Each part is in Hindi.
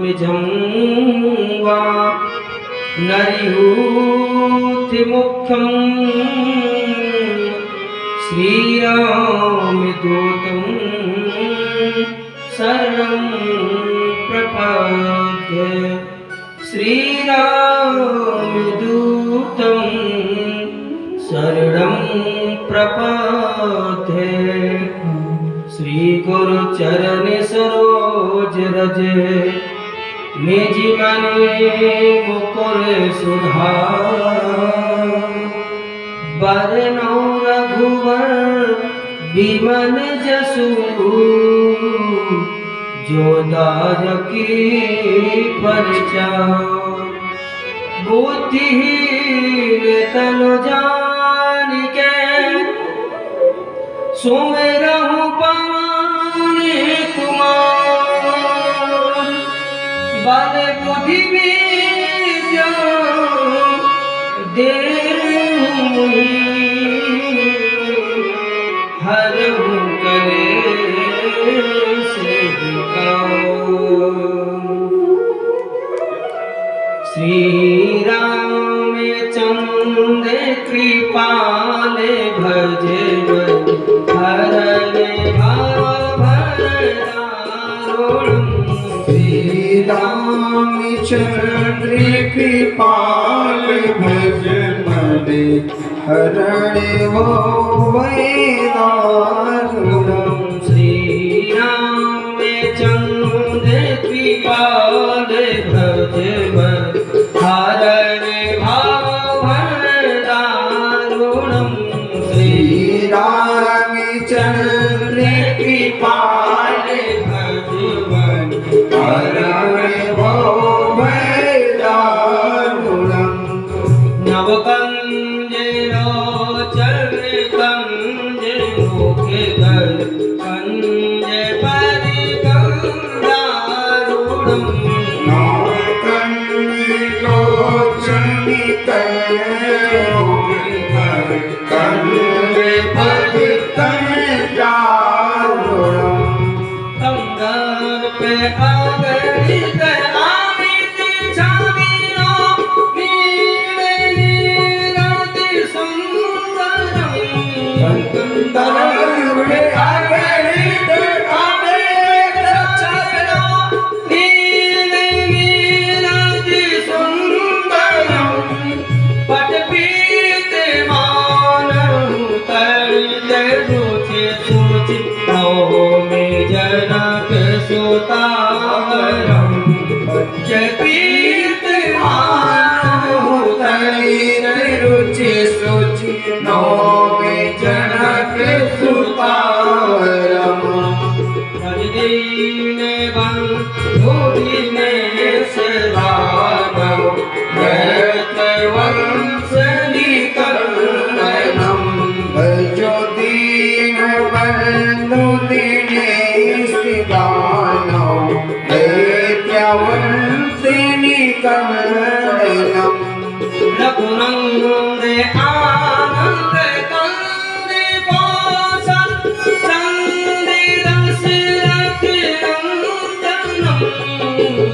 मिझं वा नरिहूति मुख्यं श्रीरामदूतं शरणं प्रपद्ये श्रीरामदूतं शरणं प्रपद्ये श्री गुरु चरण सरोज रज निज मन मुकुर सुधार बरनौ रघुवर बिमन जसु जो दायकी परिचार बुद्धिहीन तनु जानिके सुमिरहु पवन कुमार बल बुद्धि विद्या देहु हरहु कलेश विकार श्री रामचंद्र कृपाल भज हरने भवदारुणं श्री रामचंद्र कृपाल भज मने हरणे वो वैदारुणं श्री रामचंद्र कृपाल भज हरणे भवदारुणं श्री रामचंद्र कृपाल भज मने हरणे वो वैदारुणं नवकंज रोचन कंज मुखे कर कंज परिकंदारुणं कंगर पे अगणित आमित छामिनो नीले नीरति सुंदरं कंगर पे अगणित आमित छामिनो नीले नीरति सुंदरं पटपीत मानहु तरिले रुचि सुचि में जनक सुतावरं पटपीत मानहु तरिले रुचि सुचि में जनक सुतावरं हरिदीन बंधु दीनेश राघव वंश निकंदनं भजो दीन बंधु दीनेश दानो वंश निकंदनं रघुनंदन आनंद कंद कौशल चंद दशरथ नंदनं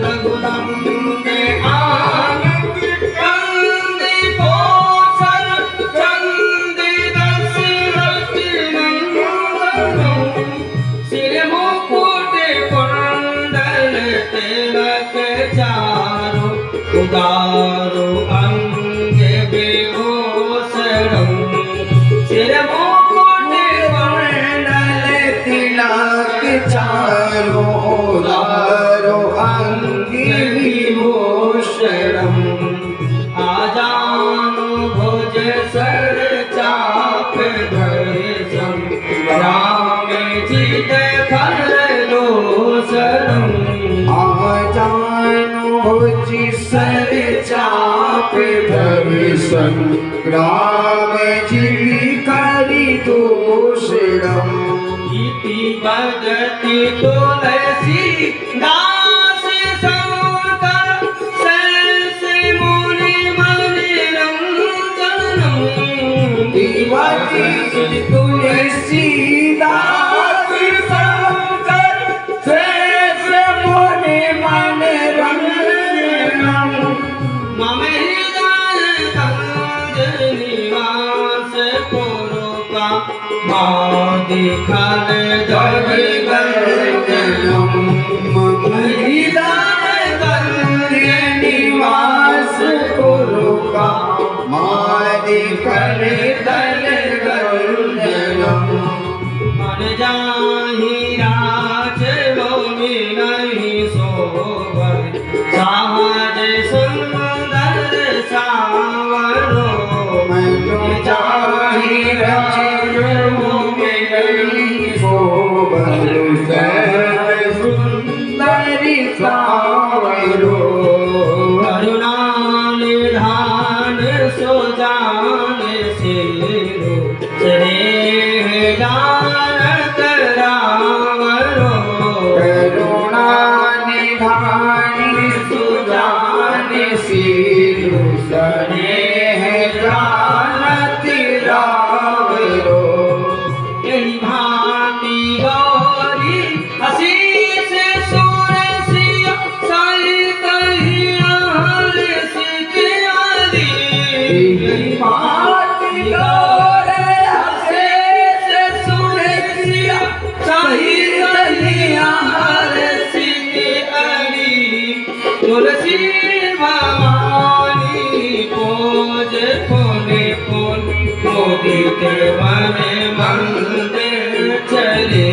रघुनंदन आनंद कंद कौशल चंद दशरथ नंदनं सिर मुकुट कुंडल तिलक चारु उदारो अंग विभूषणं सिर मुकुट कुंडल तिलक चारो उदारो अंग विभूषणं आजानु भुज सर चाप धरिसं राम जित खर दोषणं आजानु भुज सर चाप धरिसं राम जी करि दूषणम् इति वदति तुलसी दास शंकर शेष मुनि मणिरंजनम् दिवति तुलसी दास शंकर शेष मुनि मन मम हृदय कंज निवास पुरु का दिखल जग निवास गुरु का मादि कर दल गंजनम मन जाहि राज भूमि नहीं सोबर सहज सुंदर सावरो मैं चाहि राज भूमि नहीं सोबर सुंदरी सावरो करुणा निधान सुजान सिरो स्नेह जानत रावरो करुणा निधान सुजान सिरु स्नेह जानत रावरो यही भांति गौरी आशीष सुरसिया सहित हियार सित आदि माति गौरे आशीष सुरसिया सहित हियार सित आदि तुलसी भवानी पूज फूले फूल मोदित मन मंदिर चले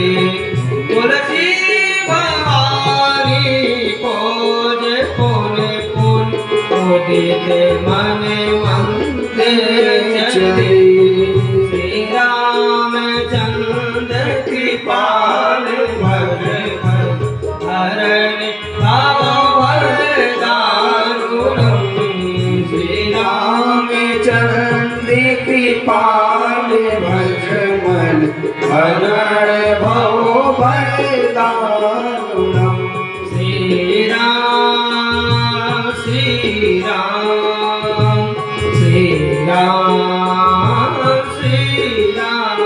तुलसी भवानी पूज फूले फूल मोदित मन मंदिर चले श्री रामचंद्र कृपाल भर हरण श्री रामचंद्र कृपाल भज मन हरण भव भयदारुणम श्री राम श्री राम श्री राम श्री राम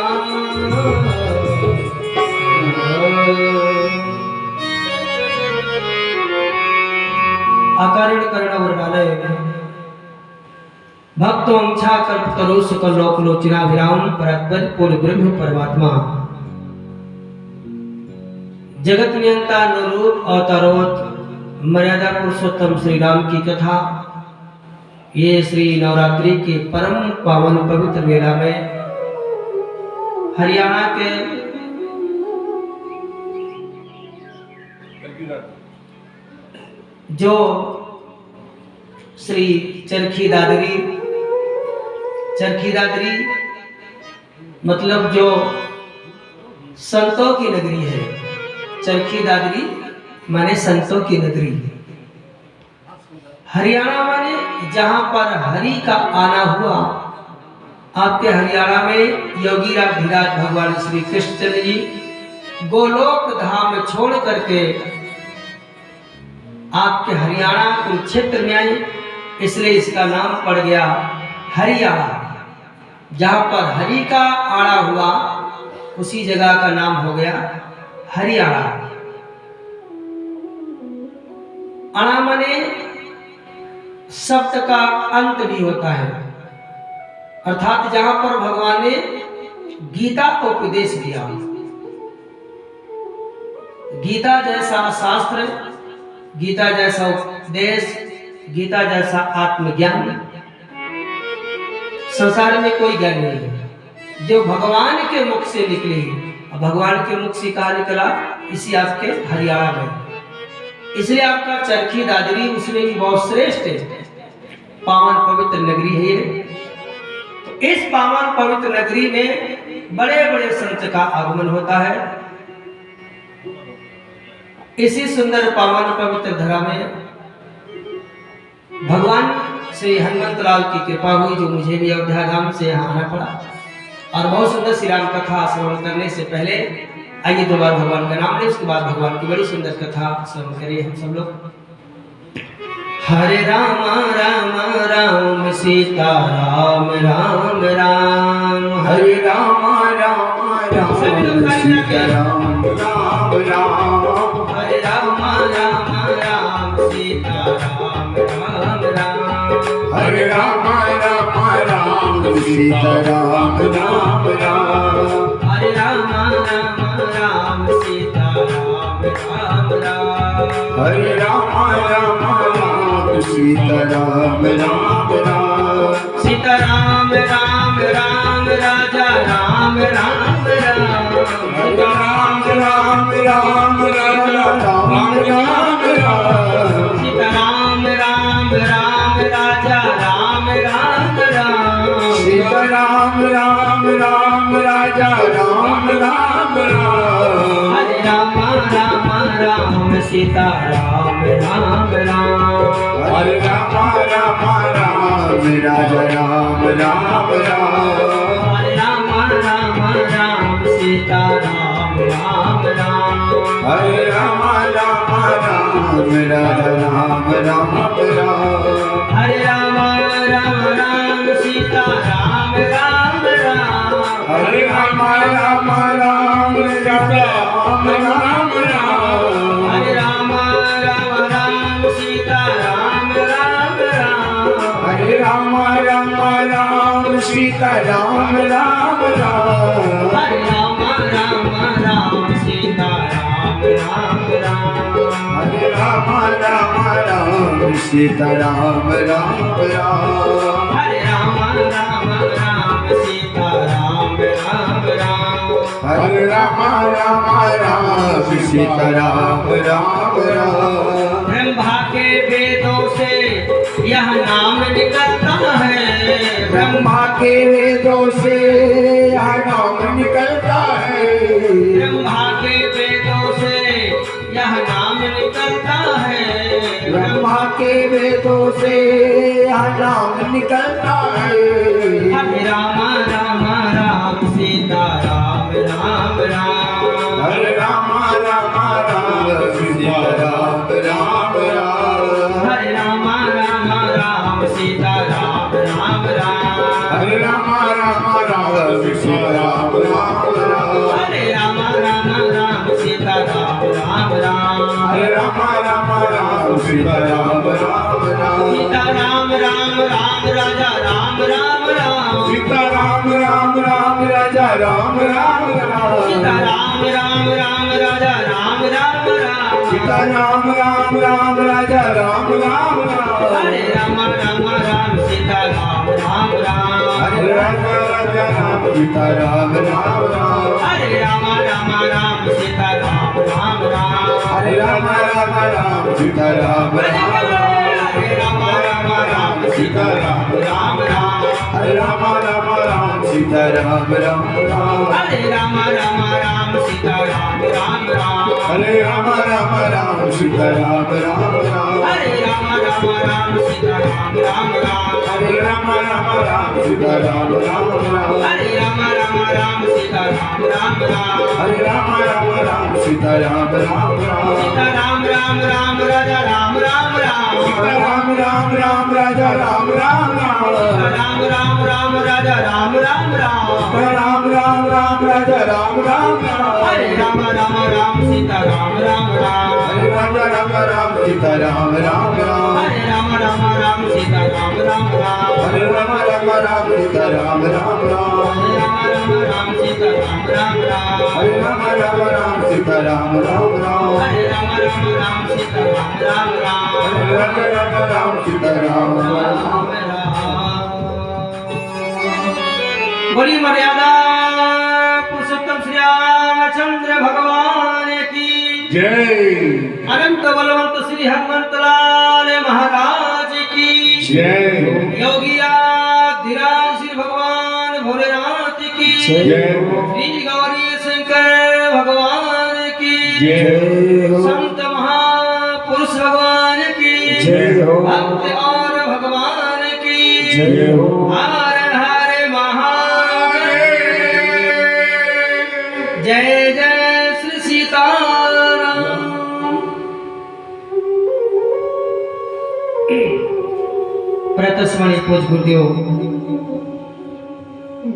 अकारण कर्ण वर्णालय भक्तों छा कल्पतरो सकल लोक लोचना विराम परात्पर पूर्ण ब्रह्म परमात्मा जगत नियंता अनुरूप अवतारोत मर्यादा पुरुषोत्तम श्री राम की कथा ये श्री नवरात्रि के परम पावन पवित्र मेला में हरियाणा के जो श्री चरखी दादरी मतलब जो संतों की नगरी है। चरखी दादरी माने संतों की नगरी। हरियाणा माने जहां पर हरि का आना हुआ। आपके हरियाणा में योगी राज धीराज भगवान श्री कृष्ण जी गोलोक धाम छोड़ करके आपके हरियाणा कुरुक्षेत्र में आए, इसलिए इसका नाम पड़ गया हरियाणा। जहां पर हरि का आना हुआ उसी जगह का नाम हो गया हरियाणा। अणा माने शब्द का अंत भी होता है, अर्थात जहां पर भगवान ने गीता को उपदेश दिया। गीता जैसा शास्त्र, गीता जैसा उपदेश, गीता जैसा आत्मज्ञान संसार में कोई ज्ञान नहीं है जो भगवान के मुख से निकले। भगवान के मुख से कहा निकला, इसी आपके हरियाणा में। इसलिए आपका चरखी दादरी उसमें भी बहुत श्रेष्ठ है, पावन पवित्र नगरी है ये। तो इस पावन पवित्र नगरी में बड़े बड़े संत का आगमन होता है। इसी सुंदर पावन पवित्र धरा में भगवान श्री हनुमंत लाल की कृपा हुई, जो मुझे भी अयोध्या धाम से यहाँ आना पड़ा। और बहुत सुंदर श्री राम कथा श्रवण करने से पहले आइए दो बार भगवान का नाम ले, उसके बाद भगवान की बड़ी सुंदर कथा श्रवण करिए हम सब लोग। हरे राम राम राम सीता राम राम राम, हरे राम राम राम सीता राम राम राम, हरे राम राम राम सीता राम राम राम, हरे राम राम राम सीता राम राम राम हरे राम राम राम सीता राम राम राम हरे राम राम राम सीता राम राम राम सीता राम राम राम राजा राम राम राम हरे राम राम राम राजा राम राम राम सीता राम राम राम राजा राम राम राम सीता राम राम राम राजा राम राम राम हरे राम राम राम सीता राम राम राम हरे राम राम राम राजा राम राम राम हरे राम राम राम सीता राम राम राम हरे राम राम राम राजा राम राम राम हरे राम राम राम सीता राम राम राम हरे राम राम राम राजा राम राम राम हरे राम राम राम सीता राम राम राम हरे राम राम राम सीता राम राम राम हरे राम राम राम सीता राम राम राम हरे राम राम राम सीता राम राम राम हरे राम राम राम सीता राम राम राम हरे राम राम राम सीता राम राम राम ब्रह्मा के वेदों से यह नाम निकलता है ब्रह्मा के वेदों से यह नाम निकलता है ब्रह्मा के वेदों से यह नाम निकलता है ब्रह्मा के वेदों से यह नाम निकलता है हरे राम राम राम सीता राम राम राम हरे राम राम राम सीता राम राम राम हरे राम राम राम सीता राम राम राम हरे राम राम राम सीता राम राम राम हरे राम राम राम सीता राम राम राम हरे राम राम राम सीता राम राम राम सीता राम राम राम राजा राम राम राम सीता राम राम राम राजा राम राम राम सीता राम राम राम राजा राम राम राम सीता राम राम राम राजा राम राम राम हरे राम राम राम सीता राम राम राम हरे राम राजा राम सीता राम राम राम हरे राम राम राम सीता राम राम राम हरे राम राम राम सीता राम राम राम हरे राम राम राम सीता राम राम राम हरे राम राम राम सीता राम राम राम हरे राम राम राम सीता राम राम राम हरे राम राम राम सीता राम राम राम हरे राम राम राम सीता राम राम राम हरे राम राम राम सीता राम राम राम हरे राम राम राम सीता राम राम राम हरे राम राम राम सीता राम राम राम सीता राम राम राम राजा राम राम राम सीता राम राम राम राजा राम राम राम सीता राम राम राम राजा राम राम राम सीता राम राम राम राजा राम राम राम हरे राम राम राम सीता राम राम राम हरे राम राम राम सीता राम राम राम हरे राम राम राम सीता राम राम राम हरे राम राम राम सीता राम राम राम हरे राम राम राम सीता राम राम राम हरे राम राम राम सीता राम राम राम हरे राम राम राम सीता राम राम राम हरे राम राम राम सीता राम राम बड़ी मर्यादा पुरुषोत्तम श्री रामचंद्र भगवान की जय अनंत बलवंत श्री हनुमंत लाल महाराज की जय योगियाधिराज श्री भगवान भोलेनाथ की जय श्री गौरी शंकर भगवान की जय संत महापुरुष भगवान की जय हो भक्त और भगवान की जय हो हर हर महादेव जय जय श्री सीताराम। प्रतस्मरणीय पूज गुरुदेव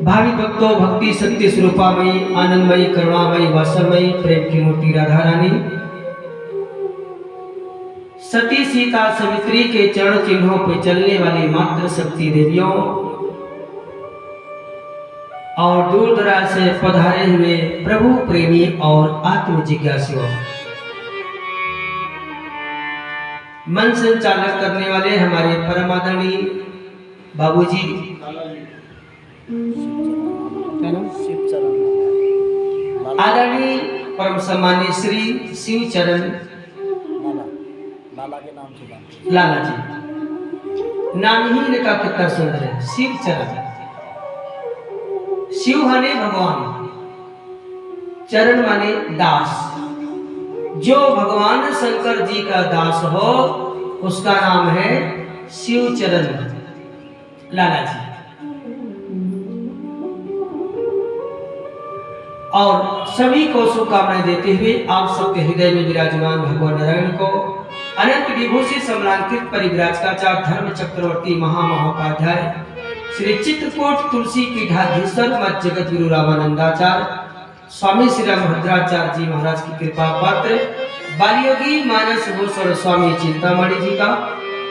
भावी भक्तों भक्ति शक्ति स्वरूपामयी आनंदमयी करुणामयी वासमयी प्रेम की मूर्ति राधा रानी सती सीता सवित्री के चरण चिन्हों पर चलने वाली मातृ शक्ति देवियों और दूर दराज से पधारे हुए प्रभु प्रेमी और आत्म जिज्ञासुओं, मन संचालक करने वाले हमारे परम आदरणीय बाबूजी, आदरणीय परम सम्मानीय श्री शिव चरण लाला जी, नाम ही इनका कितना सुंदर है, शिव चरण। शिव माने भगवान, चरण माने दास। जो भगवान शंकर जी का दास हो उसका नाम है शिव चरण लाला जी। और सभी को शुभकामनाएं देते हुए आप सबके हृदय में विराजमान भगवान नारायण को अनंत विभूषित सम्रांकित परिव्राजकाचार्य धर्म चक्रवर्ती महामहोपाध्याय श्री चित्रकूट तुलसी पीठाधीश्वर मत जगत गुरु रामानंदाचार्य स्वामी श्री रामभद्राचार्य जी महाराज की कृपा पात्र बालयोगी मानस भूषण स्वामी चिंतामणि जी का,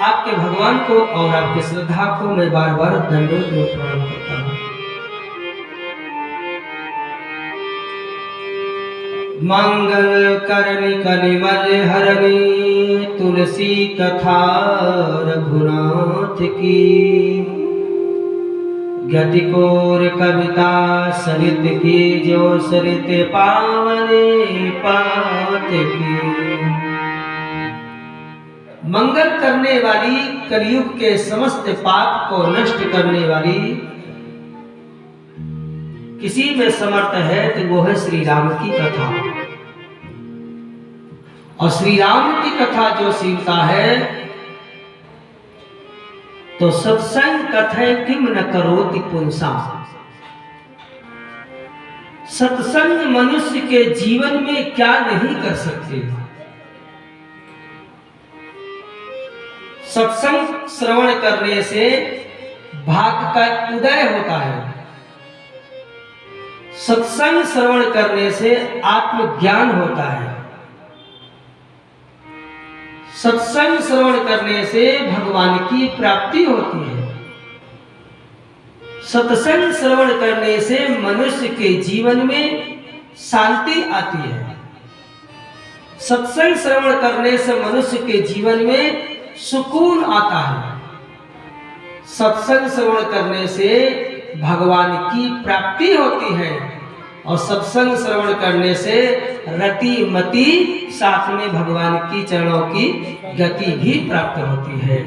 आपके भगवान को और आपके श्रद्धा को मैं बार बार दंडोत प्रणाम करता हूँ। मंगल करनी कलिमल हरणी तुलसी कथा रघुनाथ की, गति कोर कविता सरित की जो सरित पावने पात की। मंगल करने वाली, कलयुग के समस्त पाप को नष्ट करने वाली किसी में समर्थ है तो वो है श्री राम की कथा। और श्री राम की कथा जो सुनता है तो सत्संग कथय किम न करोति पुंसा। सत्संग मनुष्य के जीवन में क्या नहीं कर सकते। सत्संग श्रवण करने से भाग का उदय होता है। सत्संग श्रवण करने से आत्मज्ञान होता है। सत्संग श्रवण करने से भगवान की प्राप्ति होती है। सत्संग श्रवण करने से मनुष्य के जीवन में शांति आती है। सत्संग श्रवण करने से मनुष्य के जीवन में सुकून आता है। सत्संग श्रवण करने से भगवान की प्राप्ति होती है और सत्संग श्रवण करने से रति मति साथ में भगवान की चरणों की गति भी प्राप्त होती है।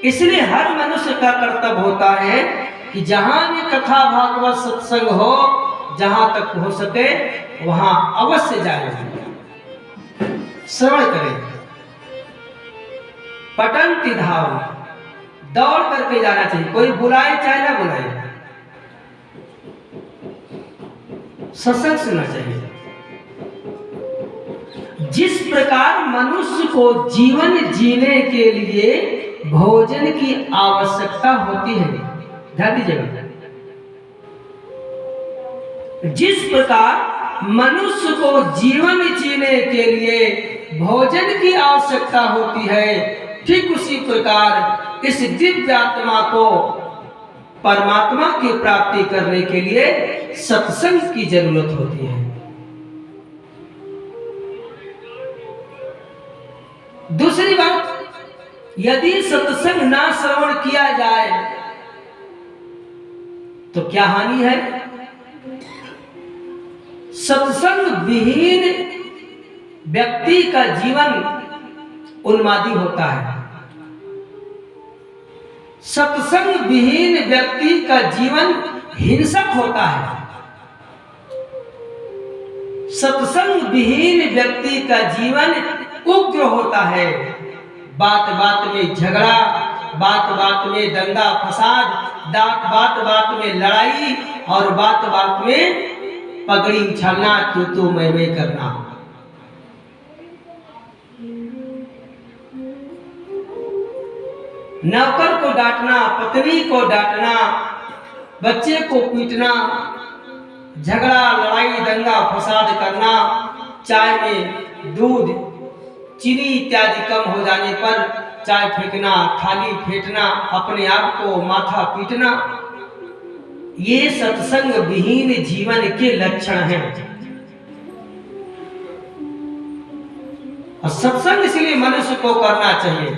इसलिए हर मनुष्य का कर्तव्य होता है कि जहां भी कथा भागवत सत्संग हो, जहां तक हो सके वहां अवश्य जाए, श्रवण करें। पठन्ति धाव, दौड़ करके जाना चाहिए, कोई बुलाए चाहे ना बुलाए, सत्संग सुनना चाहिए। जिस प्रकार मनुष्य को जीवन जीने के लिए भोजन की आवश्यकता होती है, ध्यान दीजिएगा, जिस प्रकार मनुष्य को जीवन जीने के लिए भोजन की आवश्यकता होती है, ठीक उसी प्रकार इस दिव्य आत्मा को परमात्मा की प्राप्ति करने के लिए सत्संग की जरूरत होती है। दूसरी बात, यदि सत्संग ना श्रवण किया जाए तो क्या हानि है? सत्संग विहीन व्यक्ति का जीवन उन्मादी होता है। सत्संग विहीन व्यक्ति का जीवन हिंसक होता है। सत्संग विहीन व्यक्ति का जीवन उग्र होता है। बात बात में झगड़ा, बात बात में दंगा फसाद, बात बात में लड़ाई और बात बात में पगड़ी उछालना, तू मैं करना। नौकर को डांटना, पत्नी को डांटना, बच्चे को पीटना, झगड़ा लड़ाई दंगा फसाद करना, चाय में दूध, चीनी इत्यादि कम हो जाने पर चाय फेंकना, थाली फेंटना, अपने आप को माथा पीटना, ये सत्संग विहीन जीवन के लक्षण हैं। और सत्संग इसलिए मनुष्य को करना चाहिए।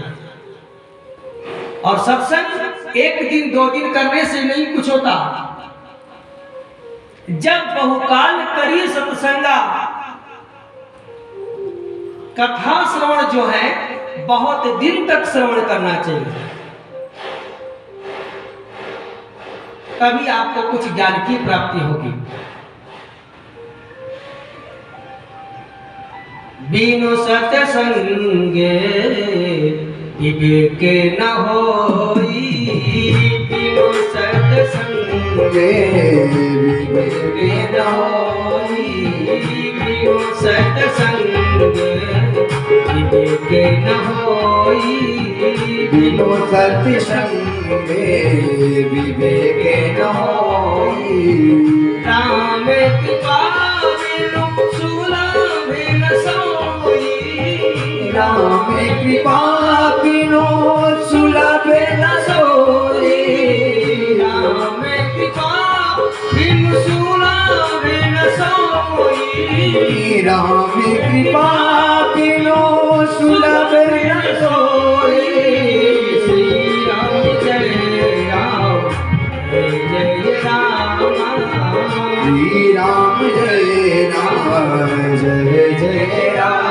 और सत्संग एक दिन दो दिन करने से नहीं कुछ होता। जब बहुकाल करिए सत्संगा, कथा श्रवण जो है बहुत दिन तक श्रवण करना चाहिए, तभी आपको कुछ ज्ञान की प्राप्ति होगी। बिनु सत्संगे विवेक न होई, बिनु सत्संगे विवेक न होई, बिनु सत्संगे विवेक न होई, बिनु सत्संगे विवेक न होई। राम कृपा बिनु सुलभ न सोई, राम कृपा बिनु सुलभ न सोई, राम कृपा बिनु सुलभ न सोई, राम कृपा बिनु सुलभ न सोई। श्री राम जय राम जय राम, श्री राम जय राम जय जय राम।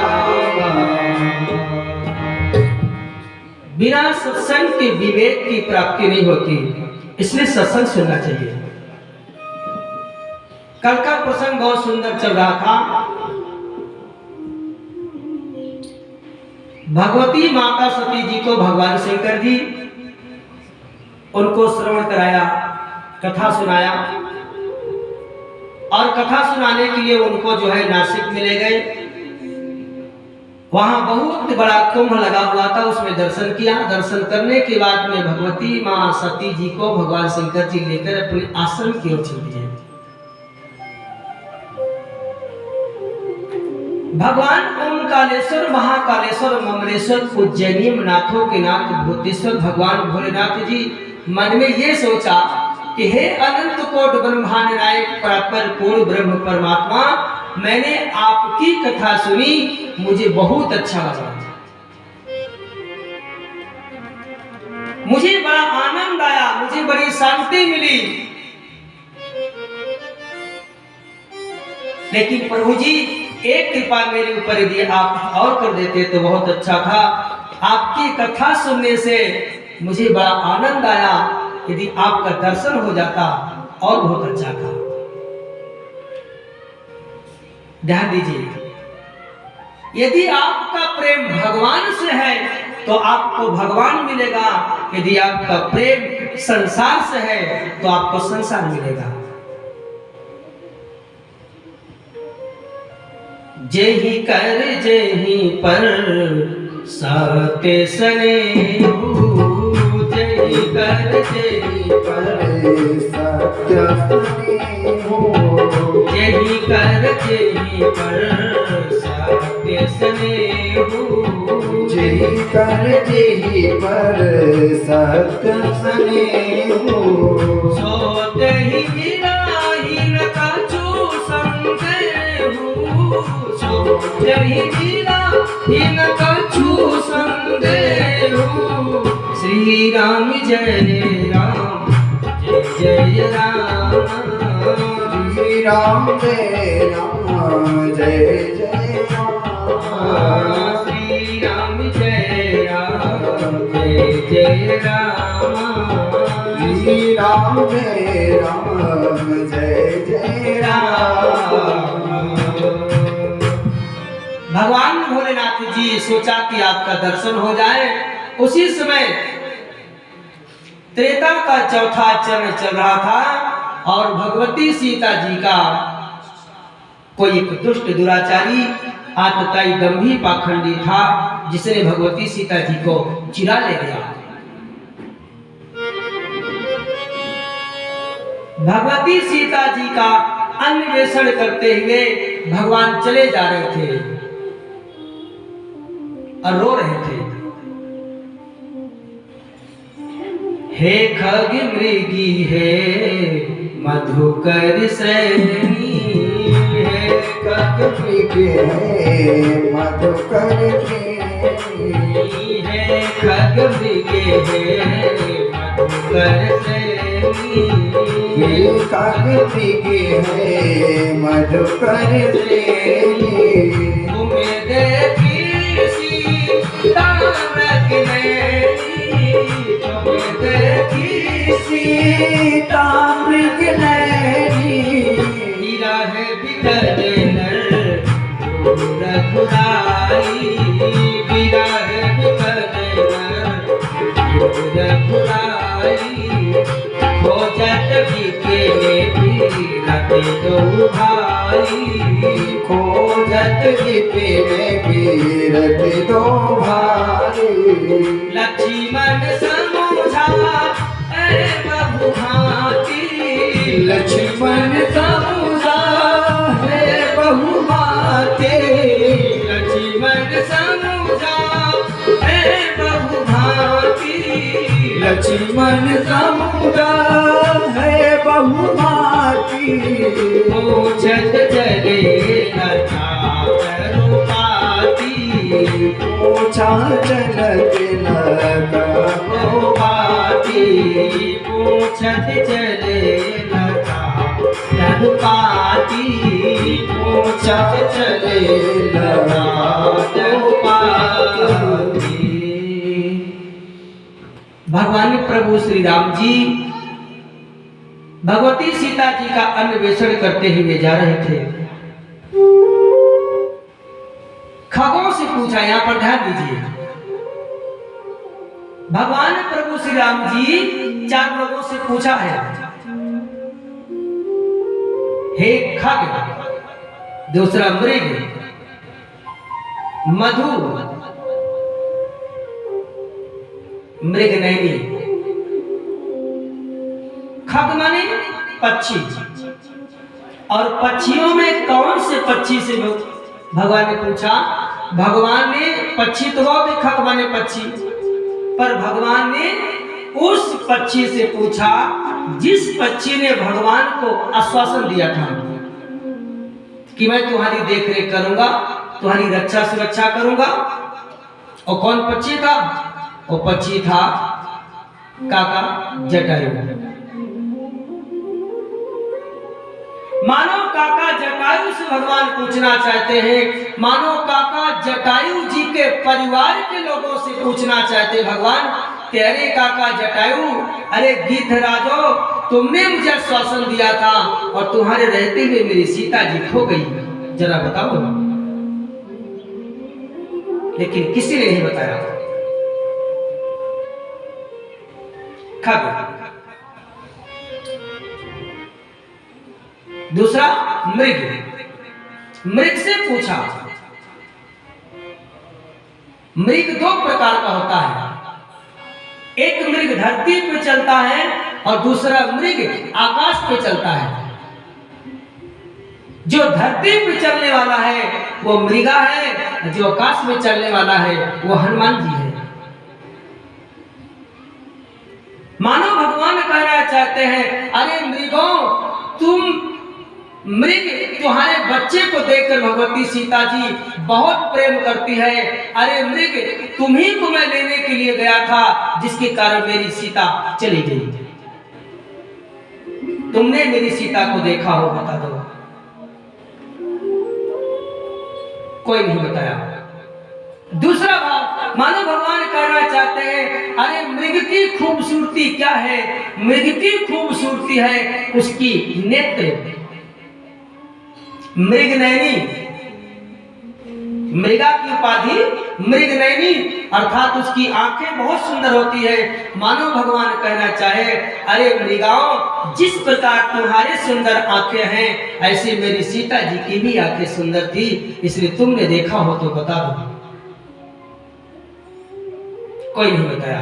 बिना सत्संग के विवेक की प्राप्ति नहीं होती, इसलिए सत्संग सुनना चाहिए। कल का प्रसंग बहुत सुंदर चल रहा था। भगवती माता सती जी को भगवान शंकर जी उनको श्रवण कराया, कथा सुनाया, और कथा सुनाने के लिए उनको जो है नासिक में ले गए। वहां बहुत बड़ा कुंभ लगा हुआ था, उसमें दर्शन किया। दर्शन करने के बाद में भगवती मां सती जी को भगवान शंकर जी लेकर अपने आश्रम की ओर चल दिए। भगवान ओमकारेश्वर, महाकालेश्वर, ममलेश्वर, उज्जैनी नाथों के नाथ भूतेश्वर भगवान भोलेनाथ जी मन में ये सोचा कि हे अनंत कोटि ब्रह्मांड नायक परात्पर पूर्ण ब्रह्म परमात्मा, मैंने आपकी कथा सुनी, मुझे बहुत अच्छा लगा, मुझे बड़ा आनंद आया, मुझे बड़ी शांति मिली। लेकिन प्रभु जी एक कृपा मेरे ऊपर यदि आप और कर देते तो बहुत अच्छा था। आपकी कथा सुनने से मुझे बड़ा आनंद आया, यदि आपका दर्शन हो जाता और बहुत अच्छा था। ध्यान दीजिए, यदि आपका प्रेम भगवान से है तो आपको भगवान मिलेगा, यदि आपका प्रेम संसार से है तो आपको संसार मिलेगा। जेहि कर जेहि पर सत्य स्नेहु, जेहि कर जेहि पर सत्य स्नेहु, जेहि कर जेहि पर सत्य स्नेहु, जेहि कर जेहि पर सत्य स्नेहु, सो तेहि गिराहि न कछु संदेहु, सो तेहि गिराहि न कछु संदेहु। श्री राम जय राम जय जय राम, श्री राम जय राम जय जय राम, श्री राम जय राम जय जय राम, श्री राम जय राम जय जय राम। भगवान भोलेनाथ जी सोचा कि आपका दर्शन हो जाए। उसी समय त्रेता का चौथा चरण चल रहा था और भगवती सीता जी का कोई एक दुष्ट दुराचारी आतताई दंभी पाखंडी था, जिसने भगवती सीता जी को चिरा ले गया। भगवती सीता जी का अन्वेषण करते हुए भगवान चले जा रहे थे और रो रहे थे। हे खग मृगी हे मधुकर श्रेणी, हे खग मृगी हे मधुकर श्रेणी, हे खग मृगी हे मधुकर श्रेणी, हे खग मृगी हे मधुकर श्रेणी। तुम्हें देखी सीता मृगनयनी, तुम्हें देखी सीता मृगनयनी, हीरा है बिकने नर रघुराई, हीरा है बिकने नर रघुराई, खोजत बिके रते दो भाई, खोजत बिके रते दो भाई। लक्ष्मण समझा ए बहु भांति, लक्ष्मण समझा है बहु भांति, लक्ष्मण समझा ए बहु भांति, लक्ष्मण समझा है बहु भांति। पूछत जगे लता करुपाती, पूछा चलत करुपाती, पूछत जगे लता करुपाती, पूछत चले लता करुपाती। भगवान प्रभु श्री राम जी भगवती सीता जी का अन्वेषण करते हुए जा रहे थे। खगों से पूछा, यहां पर ध्यान दीजिए, भगवान प्रभु श्री राम जी 4 लोगों से पूछा है, हे खग, दूसरा मृग, मधु मृगनयनी। खग माने पक्षी, और पक्षियों में कौन से पक्षी से भगवान ने पूछा। भगवान ने पक्षी तो बहुत, खग माने पक्षी, पर भगवान ने उस पक्षी से पूछा जिस पक्षी ने भगवान को आश्वासन दिया था कि मैं तुम्हारी देखरेख करूंगा, तुम्हारी रक्षा सुरक्षा करूंगा। और कौन पक्षी था? वो पक्षी था काका जटायु। मानो काका जटायु से भगवान पूछना चाहते हैं, मानो काका जटायु जी के परिवार के लोगों से पूछना चाहते भगवान, तेरे काका जटायु, अरे गिद्धराजो, तुमने मुझे आश्वासन दिया था और तुम्हारे रहते हुए मेरी सीता जी खो गई, जरा बताओ। लेकिन किसी ने नहीं बताया। खग, दूसरा मृग, मृग से पूछा। मृग 2 प्रकार का होता है, एक मृग धरती पे चलता है और दूसरा मृग आकाश पे चलता है। जो धरती पे चलने वाला है वो मृगा है, जो आकाश में चलने वाला है वो हनुमान जी है। मानो भगवान कहना चाहते हैं, अरे मृगों, तुम मृग तुम्हारे बच्चे को देखकर भगवती सीता जी बहुत प्रेम करती है। अरे मृग, तुम्ही को मैं लेने के लिए गया था, जिसके कारण मेरी सीता चली गई। तुमने मेरी सीता को देखा हो, बता दो। कोई नहीं बताया। दूसरा भाव, मानो भगवान कहना चाहते हैं, अरे मृग की खूबसूरती क्या है? मृग की खूबसूरती है उसकी नेत्र। मृगनयनी, मृगा की उपाधि मृगनयनी, अर्थात उसकी आंखें बहुत सुंदर होती है। मानो भगवान कहना चाहे, अरे मृगाओं, जिस प्रकार तुम्हारे सुंदर आंखें हैं, ऐसे मेरी सीता जी की भी आंखें सुंदर थी, इसलिए तुमने देखा हो तो बता दो। कोई नहीं बताया।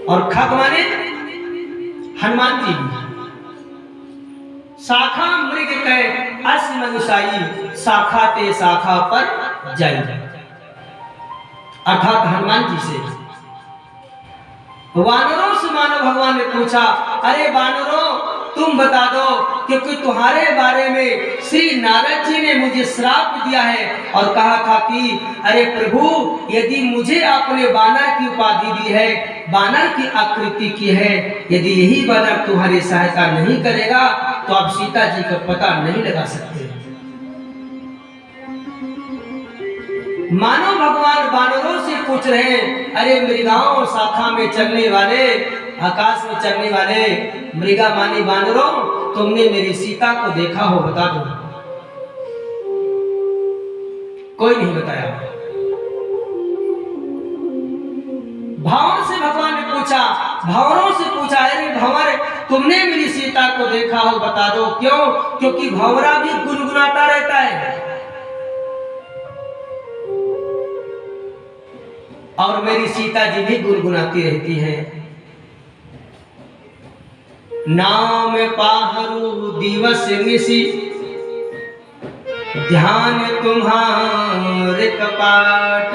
और खग माने हनुमान जी, शाखा मृग कह अस मनुषाई, शाखा ते शाखा पर जाई। अर्थात हनुमान जी से वानरों से मानो भगवान ने पूछा, अरे वानरों तुम बता दो, क्योंकि तुम्हारे बारे में श्री नारद जी ने मुझे श्राप दिया है और कहा था कि अरे प्रभु, यदि मुझे आपने बानर की उपाधि दी है, बानर की आकृति की है, यदि यही बानर तुम्हारी सहायता नहीं करेगा तो आप सीता जी का पता नहीं लगा सकते। मानो भगवान वानरों से पूछ रहे हैं, अरे मृगाओं शाखा में चलने वाले, आकाश में चलने वाले मृगा मानी वानरों, तुमने मेरी सीता को देखा हो, बता दो। कोई नहीं बताया। भावर से भगवान ने पूछा, भावरों से पूछा, अरे भंवर तुमने मेरी सीता को देखा हो, बता दो। क्यों? क्योंकि भंवरा भी गुनगुनाता रहता है और मेरी सीता जी भी गुनगुनाती रहती है। नाम पाहरू दिवस निशि, ध्यान तुम्हारे कपाट।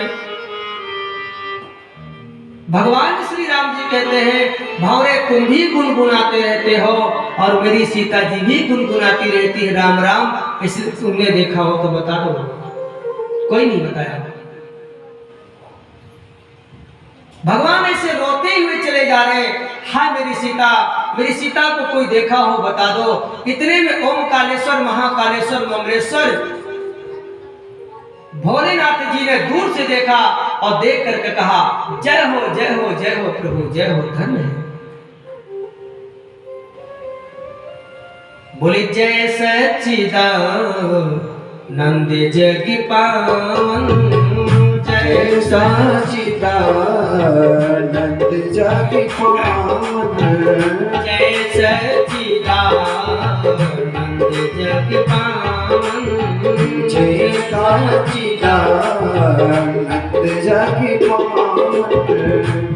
भगवान श्री राम जी कहते हैं, भंवरे तुम भी गुनगुनाते रहते हो और मेरी सीता जी भी गुनगुनाती रहती है राम राम, इसलिए तुमने देखा हो तो बता दो। कोई नहीं बताया। भगवान ऐसे रोते हुए चले जा रहे हैं, हाय मेरी सीता को कोई देखा हो बता दो। इतने में ओम कालेश्वर, महाकालेश्वर, ममलेश्वर भोलेनाथ जी ने दूर से देखा और देख करके कहा, जय हो जय हो जय हो प्रभु, जय हो, धन्य है। बोले जय सच्चिदानंद जग पावन, जय सच्चिदानंद जग पावन, जय सच्चिदानंद जग पावन, जय सच्चिदानंद जग पावन।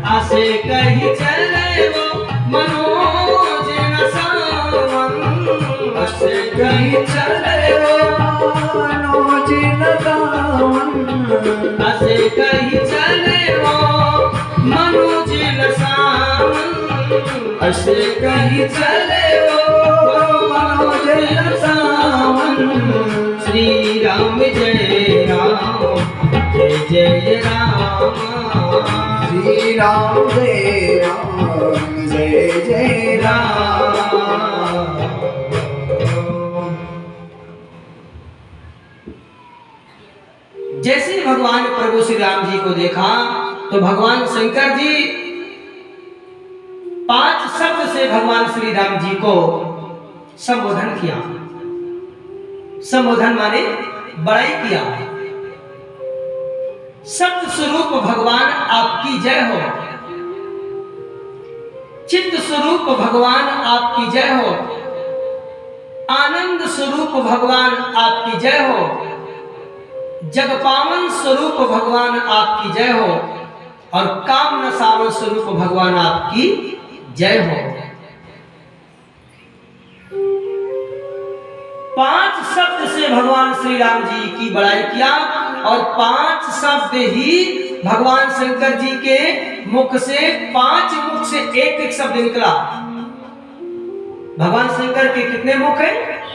आसे कहीं चले वो मनोज न सावन, आसे कहीं चले वो मनोज न सावन, आसे कहीं चले वो मनोज न सावन, आसे कहीं चले वो मनोज न सावन। श्री राम जय राम, जय जय राम, श्री राम जय राम, जय जय राम। जैसे भगवान प्रभु श्री राम जी को देखा तो भगवान शंकर जी 5 शब्द से भगवान श्री राम जी को संबोधन किया। संबोधन माने बड़ाई किया। सत्य स्वरूप भगवान आपकी जय हो, चित्त स्वरूप भगवान आपकी जय हो, आनंद स्वरूप भगवान आपकी जय हो, जगपावन स्वरूप भगवान आपकी जय हो और काम नसावन स्वरूप भगवान आपकी जय हो। 5 शब्द से भगवान श्री राम जी की बड़ाई किया और 5 शब्द ही भगवान शंकर जी के मुख से, 5 मुख से एक शब्द निकला। भगवान शंकर के कितने मुख हैं?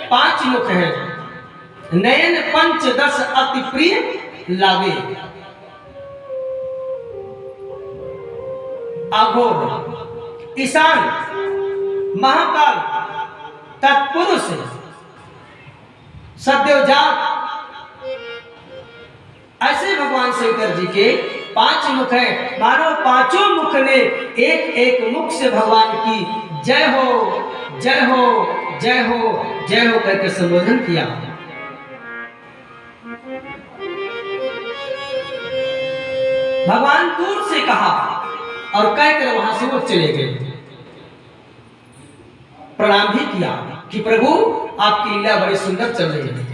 5 मुख हैं। नयन पंच 10 अति प्रिय लागे, अघोर, ईशान, महाकाल, तत्पुरुष, सद्योजात, ऐसे भगवान शंकर जी के 5 मुख हैं। मानो 5 मुख ने एक एक मुख से भगवान की जय हो जय हो जय हो जय हो करके संबोधन किया। भगवान दूर से कहा और कहकर वहां से वो चले गए। प्रणाम भी किया कि प्रभु आपकी लीला बड़ी सुंदर चल रही है।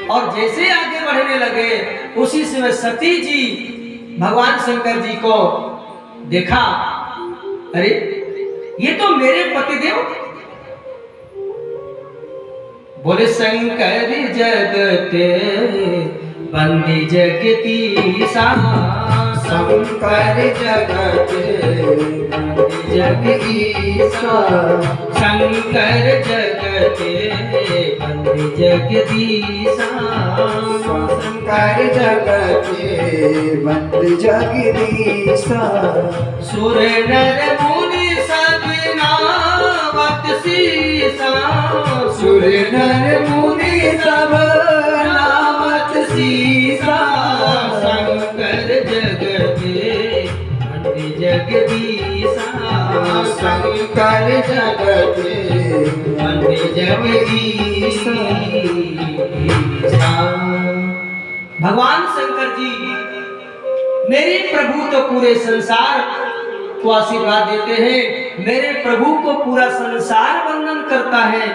और जैसे आगे बढ़ने लगे उसी समय सती जी भगवान शंकर जी को देखा, अरे ये तो मेरे पतिदेव बोले शंकर जगत बंदी जगदीशा, शंकर जगत बंदी जगदीशा, शंकर जगत बंदी जगदीशा, शंकर जगत बंदी जगदीशा। सुर नर मुनि सब नावत सीसा, सुर नर मुनि सब नामत सीसा, शंकर जगत बंदी जगदीशा, शंकर जगत बंदी जगदीशा। भगवान शंकर जी मेरे प्रभु तो पूरे संसार को आशीर्वाद देते हैं, मेरे प्रभु को पूरा संसार वंदन करता है,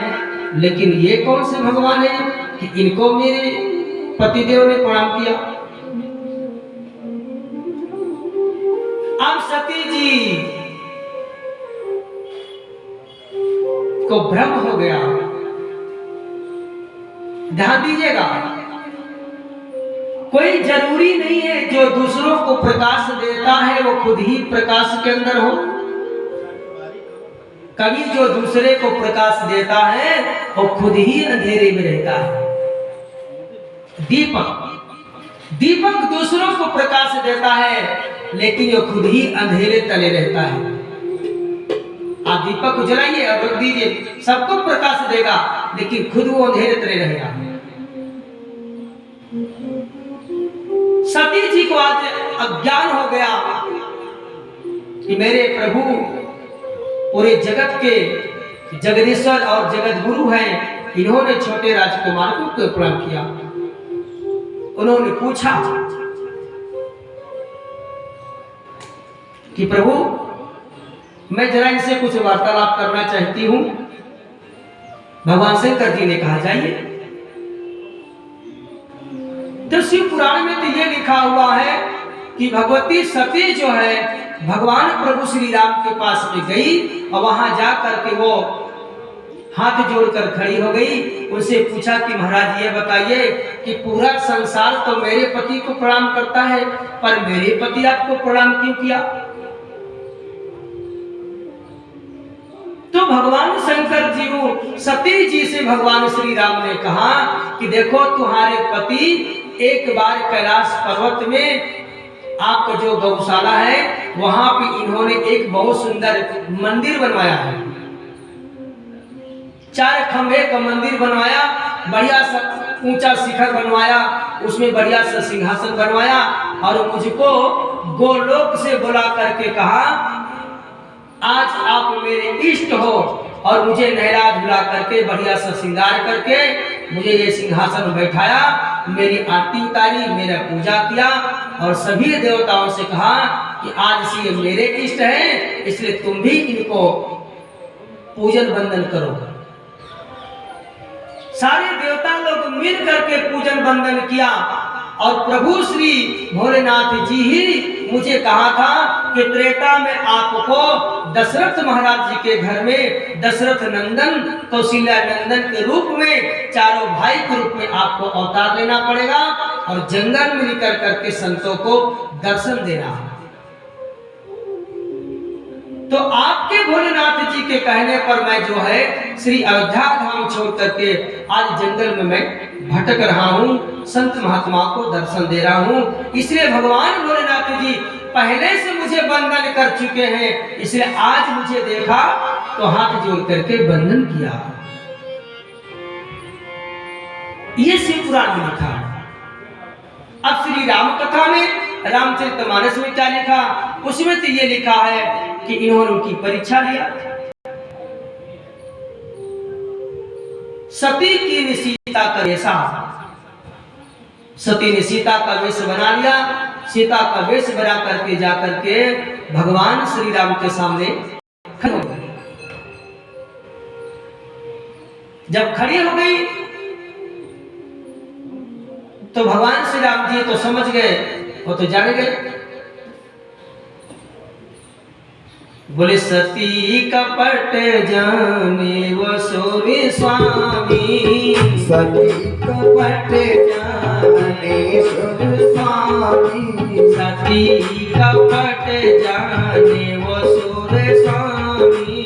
लेकिन ये कौन से भगवान है कि इनको मेरे पतिदेव ने प्रणाम किया। अब सती जी को भ्रम हो गया। ध्यान दीजिएगा, कोई जरूरी नहीं है जो दूसरों को प्रकाश देता है वो खुद ही प्रकाश के अंदर हो। कभी जो दूसरे को प्रकाश देता है वो खुद ही अंधेरे में रहता है। दीपक दूसरों को प्रकाश देता है, लेकिन वो खुद ही अंधेरे तले रहता है। आप दीपक को जलाइए और रख दीजिए, सबको प्रकाश देगा, लेकिन खुद वो अंधेरे तले रहेगा। सती जी को आज अज्ञान हो गया कि मेरे प्रभु पूरे जगत के जगदीश्वर और जगत गुरु हैं, इन्होंने छोटे राजकुमार को प्रणाम किया। उन्होंने पूछा कि प्रभु मैं जरा इनसे कुछ वार्तालाप करना चाहती हूं। भगवान शंकर जी ने कहा जाइए। तो शिव पुराण में तो ये लिखा हुआ है कि भगवती सती जो है भगवान प्रभु श्री राम के पास में गई और वहां जाकर के वो हाथ जोड़कर खड़ी हो गई। उनसे पूछा कि महाराज ये बताइए कि पूरा संसार तो मेरे पति को प्रणाम करता है, पर मेरे पति आपको प्रणाम क्यों किया? तो भगवान शंकर जी को सती जी से भगवान श्री राम ने कहा कि देखो तुम्हारे पति एक बार कैलाश पर्वत में आपका जो गौशाला है वहां पे इन्होंने एक बहुत सुंदर मंदिर बनवाया है। 4 खंभे का मंदिर बनवाया, बढ़िया सा ऊंचा शिखर बनवाया, उसमें बढ़िया सा सिंहासन बनवाया और मुझको गोलोक से बुला करके कहा आज आप मेरे इष्ट हो और मुझे नहला धुला करके बढ़िया सा श्रृंगार करके मुझे ये सिंहासन बैठाया, मेरी आरती उतारी, मेरा पूजा किया और सभी देवताओं से कहा कि आज से ये मेरे इष्ट हैं, इसलिए तुम भी इनको पूजन वंदन करो। सारे देवता लोग मिल करके पूजन वंदन किया और प्रभु श्री भोलेनाथ जी ही मुझे कहा था कि त्रेता में आपको दशरथ महाराज जी के घर में दशरथ नंदन कौशल्या नंदन के रूप में चारों भाई के रूप में आपको अवतार लेना पड़ेगा और जंगल में निकल करके संतों को दर्शन देना। तो आपके भोलेनाथ जी के कहने पर मैं जो है श्री अयोध्या धाम छोड़ करके आज जंगल में मैं भटक रहा हूँ, संत महात्मा को दर्शन दे रहा हूँ। इसलिए भगवान भोलेनाथ जी पहले से मुझे बंधन कर चुके हैं, इसलिए आज मुझे देखा तो हाथ जोड़ करके बंधन किया। ये शिव पुराण में लिखा। अब श्री राम कथा में रामचरितमानस में क्या लिखा, उसमें तो ये लिखा है कि इन्होंने उनकी परीक्षा लिया। सती की सीता का वेश, सती ने सीता का वेश बना लिया। सीता का वेश बना करके जाकर के भगवान श्री राम के सामने खड़ी हो गई। जब खड़ी हो गई तो भगवान श्री राम जी तो समझ गए, वो तो जान गए। बोले सती कपट जाने वो सोरे स्वामी, सती कपट ज्ञानेश्वर स्वामी। सती कपट जाने वो सुर स्वामी।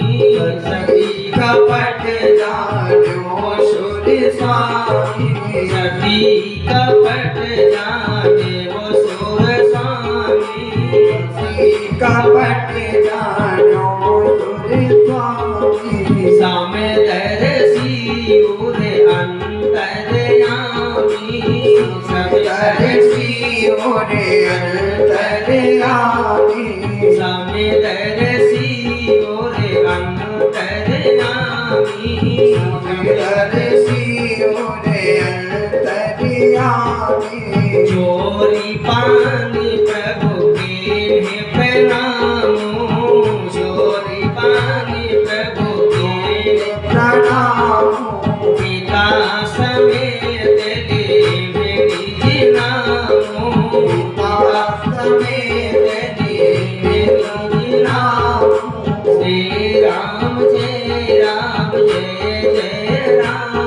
सती कपट जानो सुर स्वामी। सती कपट जाने वो सुर स्वामी। सती कपट जानो सुर स्वामी। सामे दर्शी उरे अंतर्यामी। दर्शी ओरे अंतर्यामी। सामे दर्शी उरे अंतर्यामी। दर्शी ओरे अंतर्यामी। चोरी पानी प्रभु के है प्रणाम। चोरी पानी प्रभु के प्रणाम। पिता समेत लेवे निज नाम। पिता समेत लेवे निज नाम। श्री राम जय राम जय जय राम।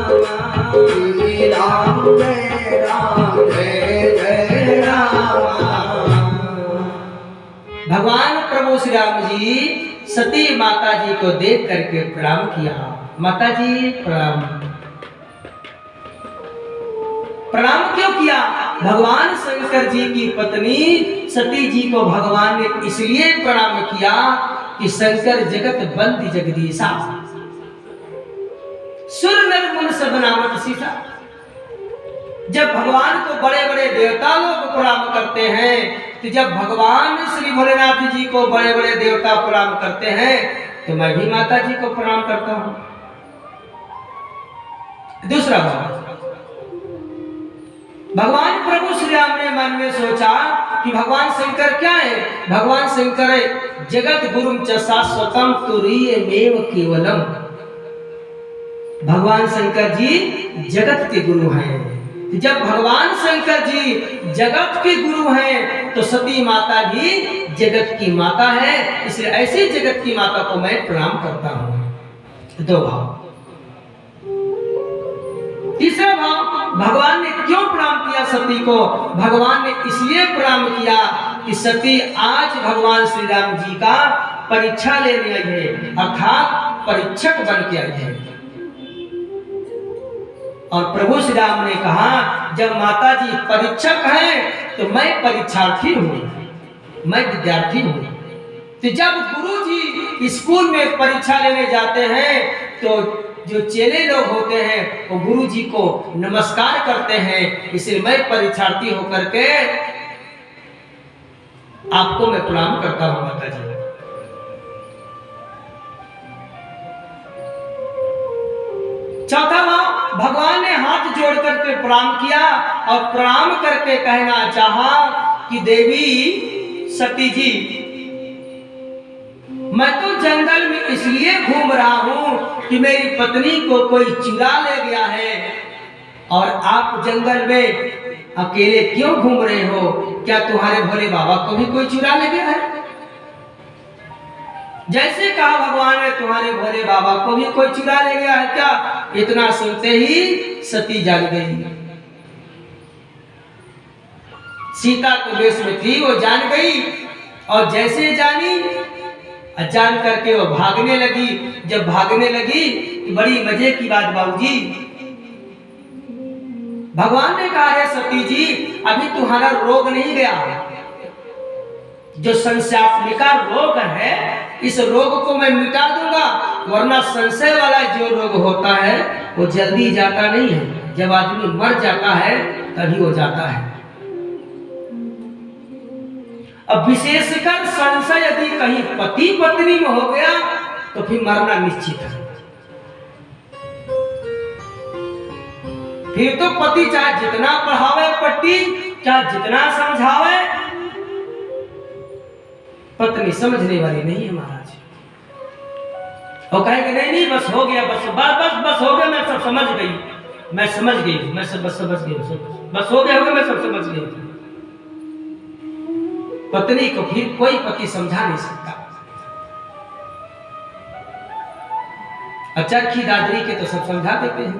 श्री राम जय राम जय जय राम। भगवान प्रभु श्री राम जी सती माता जी को देख करके प्रणाम किया। माता जी प्रणाम। प्रणाम क्यों किया? भगवान शंकर जी की पत्नी सती जी को भगवान ने इसलिए प्रणाम किया कि शंकर जगत बंदी जगदीशा, सुर नर मुन सब नामत सीता। जब भगवान को बड़े बड़े देवता लोग प्रणाम करते हैं, तो जब भगवान श्री भोलेनाथ जी को बड़े बड़े देवता प्रणाम करते हैं, तो मैं भी माता जी को प्रणाम करता हूं। दूसरा बात, भगवान प्रभु श्री राम ने मन में सोचा कि भगवान शंकर क्या है? भगवान शंकर जगत गुरुम च शाश्वतम तुरीयमेव केवलम। भगवान शंकर जी जगत के गुरु हैं। जब भगवान शंकर जी जगत के गुरु हैं, तो सती माता भी जगत की माता है। इसलिए ऐसी जगत की माता को मैं प्रणाम करता हूं। दो भाव। तीसरा भाव, भगवान ने क्यों प्रणाम किया सती को? भगवान ने इसलिए प्रणाम किया कि सती आज भगवान श्री राम जी का परीक्षा लेने आई है, अर्थात परीक्षक बन के आई है। और प्रभु श्री राम ने कहा, जब माता जी परीक्षक हैं, तो मैं परीक्षार्थी हूं, मैं विद्यार्थी हूं। तो जब गुरु जी स्कूल में परीक्षा लेने जाते हैं, तो जो चेले लोग होते हैं वो गुरु जी को नमस्कार करते हैं। इसलिए मैं परीक्षार्थी होकर के आपको मैं प्रणाम करता हूं माता जी। चौथा भाव, भगवान ने हाथ जोड़ करके प्रणाम किया और प्रणाम करके कहना चाहा कि देवी सती जी, मैं तो जंगल में इसलिए घूम रहा हूं कि मेरी पत्नी को कोई चुरा ले गया है, और आप जंगल में अकेले क्यों घूम रहे हो? क्या तुम्हारे भोले बाबा को भी कोई चुरा ले गया है? जैसे कहा भगवान ने, तुम्हारे भोले बाबा को भी कोई चुरा ले गया है क्या? इतना सुनते ही सती जान गई। सीता तो वेश में थी, वो जान गई, और जैसे जानी जान करके वो भागने लगी। जब भागने लगी तो बड़ी मजे की बात बाबूजी, भगवान ने कहा, रे सती जी, अभी तुम्हारा रोग नहीं गया। जो संशयात्मिका रोग है, इस रोग को मैं मिटा दूंगा, वरना संशय वाला जो रोग होता है वो जल्दी जाता नहीं है। जब आदमी मर जाता है तभी वो जाता है। अब विशेषकर संशय यदि कहीं पति पत्नी में हो गया तो फिर मरना निश्चित है। फिर तो पति चाहे जितना पढ़ावे पट्टी, चाहे जितना समझावे, पत्नी समझने वाली नहीं है महाराज। वो कहेंगे नहीं नहीं बस हो गया, बस बस बस हो गया, मैं सब समझ गई, मैं समझ गई, मैं सब बस समझ गई, बस हो गया, मैं सब समझ गई। पत्नी को फिर कोई पति समझा नहीं सकता। चरखी दादरी के तो सब समझा देते हैं।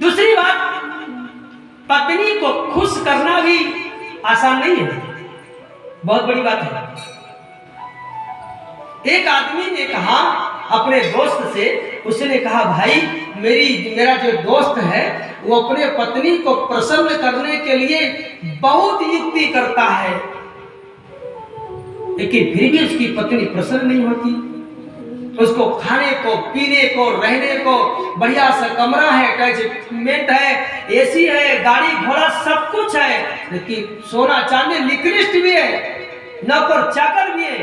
दूसरी बात, पत्नी को खुश करना भी आसान नहीं है, बहुत बड़ी बात है। एक आदमी ने कहा अपने दोस्त से, उसने कहा भाई मेरा जो दोस्त है वो अपने पत्नी को प्रसन्न करने के लिए बहुत युक्ति करता है, लेकिन फिर भी उसकी पत्नी प्रसन्न नहीं होती। उसको खाने को, पीने को, रहने को, बढ़िया सा कमरा है, अटैचमेंट है, एसी है, गाड़ी घोड़ा सब कुछ है, लेकिन सोना चांदी निकृष्ट भी है, नौकर चाकर भी है,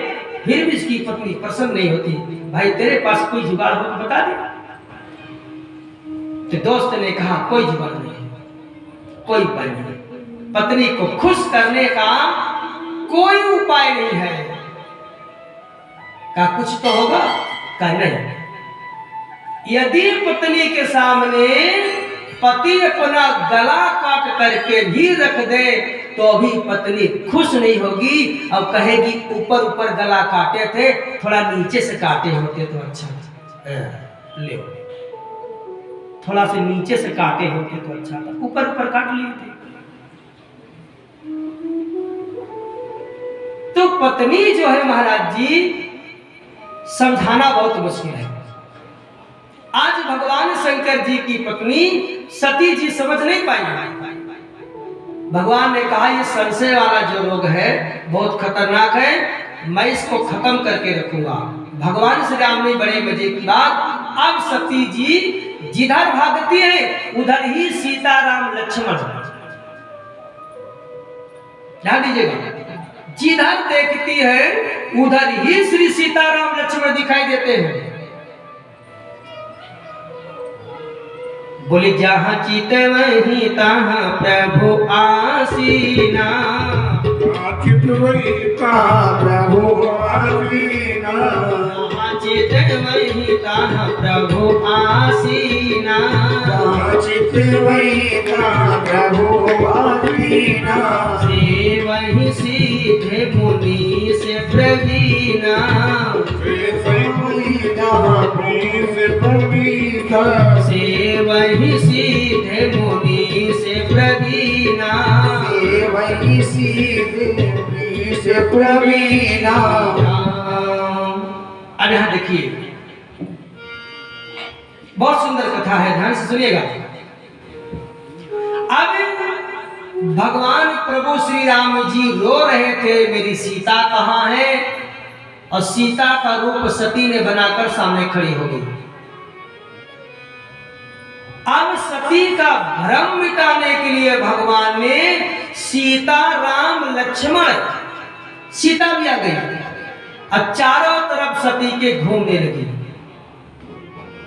फिर भी उसकी पत्नी प्रसन्न नहीं होती। भाई तेरे पास कोई जुगाड़ हो तो बता दे। तो दोस्त ने कहा कोई जुगाड़ नहीं, कोई उपाय नहीं, पत्नी को खुश करने का कोई उपाय नहीं है। कहा कुछ तो होगा? कहा नहीं, यदि पत्नी के सामने पति अपना गला काट करके भी रख दे तो अभी पत्नी खुश नहीं होगी, अब कहेगी ऊपर ऊपर गला काटे थे, थोड़ा नीचे से काटे होते तो अच्छा था, ले थोड़ा से नीचे से काटे होते तो अच्छा था, ऊपर ऊपर काट लिए थे। तो पत्नी जो है महाराज जी, समझाना बहुत मुश्किल है। आज भगवान शंकर जी की पत्नी सती जी समझ नहीं पाई। भगवान ने कहा ये संशय वाला जो रोग है बहुत खतरनाक है, मैं इसको खत्म करके रखूंगा। भगवान श्री राम ने बड़े मजे की बात, अब सती जी जिधर भागती है उधर ही सीता राम लक्ष्मण, ध्यान दीजिएगा, जिधर देखती है उधर ही श्री सीताराम लक्ष्मण दिखाई देते हैं। बोले जहाँ चित वहीं तहाँ प्रभु आसीना, चित वहीं तहाँ प्रभु आसीना, चित वहीं तहाँ प्रभु आसीना, चित वहीं तहाँ प्रभु आसीना, से वहीं सीधे मुनि से प्रवीणा, से वहीं सीधे मुनि से प्रवीणा, वहीं सीधे मुनि से प्रवीणा। अब यहाँ देखिए, बहुत सुंदर कथा है, ध्यान से सुनिएगा। अब भगवान प्रभु श्री राम जी रो रहे थे मेरी सीता कहाँ है, और सीता का रूप सती ने बनाकर सामने खड़ी हो गई। अब सती का भ्रम मिटाने के लिए भगवान ने सीता राम लक्ष्मण, सीता भी आ गई, अब चारों तरफ सती के घूमने लगी।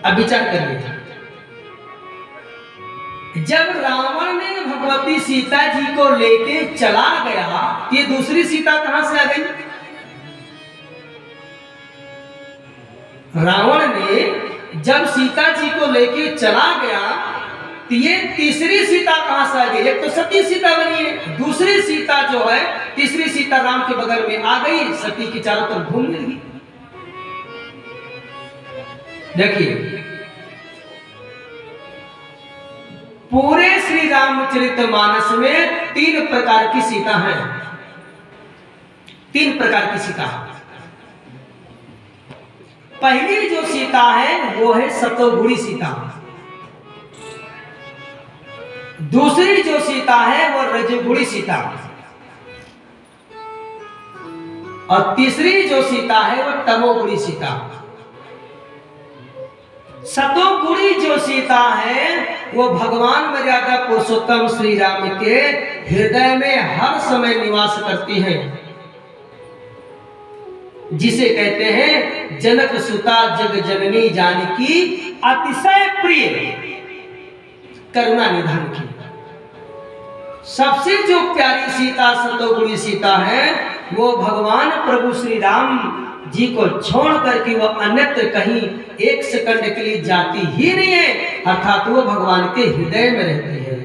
अब विचार करिए, जब रावण ने भगवती सीता जी को लेके चला गया, ये दूसरी सीता कहां से आ गई? रावण ने जब सीता जी को लेके चला गया तो ये तीसरी सीता कहां से आ गई? एक तो सती सीता बनी है, दूसरी सीता जो है तीसरी सीता राम के बगल में आ गई, सती की चारों तरफ घूमने लगी। देखिए, पूरे श्री रामचरितमानस में 3 प्रकार की सीता हैं, 3 प्रकार की सीता। पहली जो सीता है वो है सतोगुणी सीता, दूसरी जो सीता है वो रजोगुणी सीता, और तीसरी जो सीता है वो तमोगुणी सीता। सतोगुणी जो सीता है वो भगवान मर्यादा पुरुषोत्तम श्री राम के हृदय में हर समय निवास करती है, जिसे कहते हैं जनक सुता जग जननी जानकी अतिशय प्रिय करुणा निधान की। सबसे जो प्यारी सीता सतोगुणी सीता है वो भगवान प्रभु श्री राम जी को छोड़ करके वो अन्यत्र कहीं 1 सेकंड के लिए जाती ही नहीं है, अर्थात वो भगवान के हृदय में रहती है।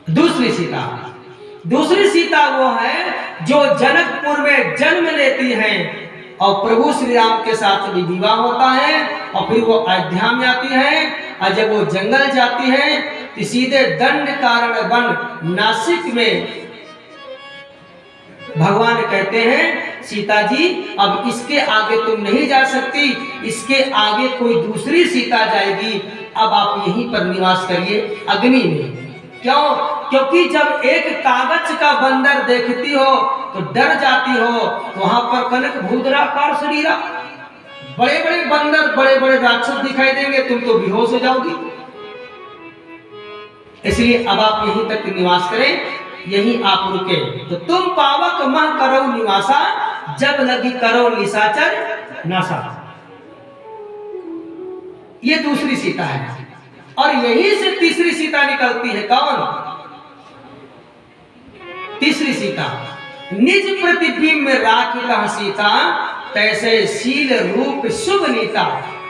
दूसरी सीता, दूसरी सीता वो है जो जनकपुर में जन्म लेती हैं और प्रभु श्री राम के साथ भी विवाह होता है और फिर वो अयोध्या में आती है। और जब वो जंगल जाती है तो सीधे दंड कारण वन नासिक में भगवान कहते हैं सीता जी अब इसके आगे तुम नहीं जा सकती, इसके आगे कोई दूसरी सीता जाएगी, अब आप यहीं पर निवास करिए अग्नि में। क्यों? क्योंकि जब एक कागज का बंदर देखती हो तो डर जाती हो। तो वहां पर कनक भूदराकार शरीरा बड़े बड़े बंदर बड़े बड़े राक्षस दिखाई देंगे, तुम तो बेहोश हो जाओगी। इसलिए अब आप यहीं तक निवास करें, यहीं आप रुके। तो तुम पावक मह करो निवासा, जब लगी करो निशाचर नासा। ये दूसरी सीता है और यहीं से तीसरी सीता निकलती है। कौन? तीसरी सीता निज प्रतिबिंब में राखिता सीता, तैसे शील रूप शुभ नीता।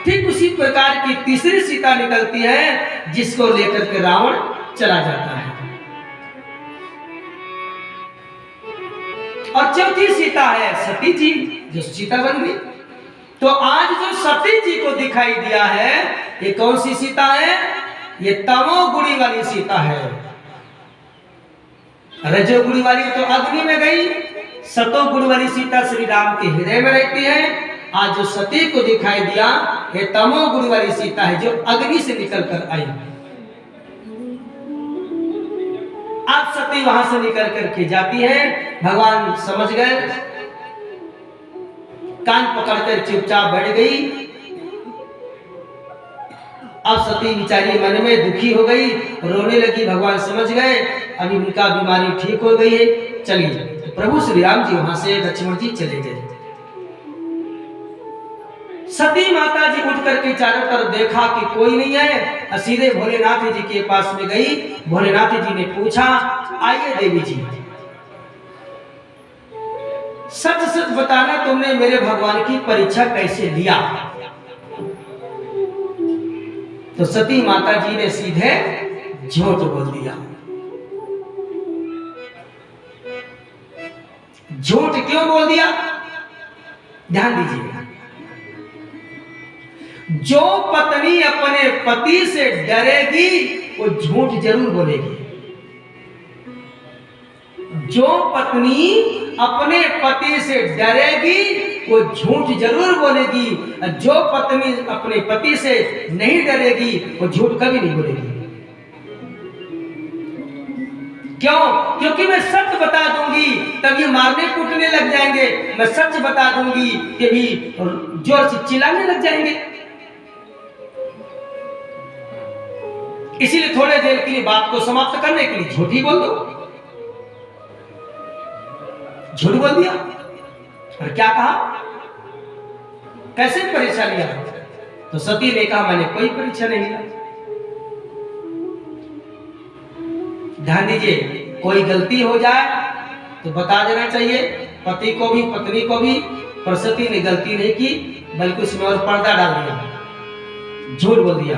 ठीक उसी प्रकार की तीसरी सीता निकलती है जिसको लेकर के रावण चला जाता है। और चौथी सीता है सती जी, जो सीता बन गई। तो आज जो सती जी को दिखाई दिया है ये कौन सी सीता है? ये तमोगुणी वाली सीता है। रजोगुणी वाली तो अग्नि में गई, सतोगुण वाली सीता श्री राम के हृदय में रहती है। आज जो सती को दिखाई दिया ये तमोगुण वाली सीता है जो अग्नि से निकल कर आई। आज सती वहां से निकल करके जाती है, भगवान समझ गए, कान पकड़कर चुपचाप बैठ गई। अब सती बेचारी मन में दुखी हो गई, रोने लगी। भगवान समझ गए अभी उनका बीमारी ठीक हो गई है, चलिए। तो प्रभु श्री राम जी वहां से लक्ष्मण जी चले गए। सती माता जी उठ करके चारों तरफ देखा कि कोई नहीं है, सीधे भोलेनाथ जी के पास में गई। भोलेनाथ जी ने पूछा, आइए देवी जी, सच सच बताना तुमने मेरे भगवान की परीक्षा कैसे लिया? तो सती माता जी ने सीधे झूठ बोल दिया। झूठ क्यों बोल दिया? ध्यान दीजिए, जो पत्नी अपने पति से डरेगी वो झूठ जरूर बोलेगी। जो पत्नी अपने पति से डरेगी वो झूठ जरूर बोलेगी, और जो पत्नी अपने पति से नहीं डरेगी वो झूठ कभी नहीं बोलेगी। क्यों? क्योंकि मैं सच बता दूंगी तब ये मारने कूटने लग जाएंगे, मैं सच बता दूंगी कि भी जोर से चिल्लाने लग जाएंगे। इसीलिए थोड़े देर के लिए बात को समाप्त करने के लिए झूठ ही बोल दो। झूठ बोल दिया और क्या कहा? कैसे परीक्षा लिया? तो सती ने कहा मैंने कोई परीक्षा नहीं लिया। ध्यान दीजिए, कोई गलती हो जाए तो बता देना चाहिए, पति को भी पत्नी को भी। पर सती ने गलती नहीं की बल्कि उसमें और पर्दा डाल दिया, झूठ बोल दिया।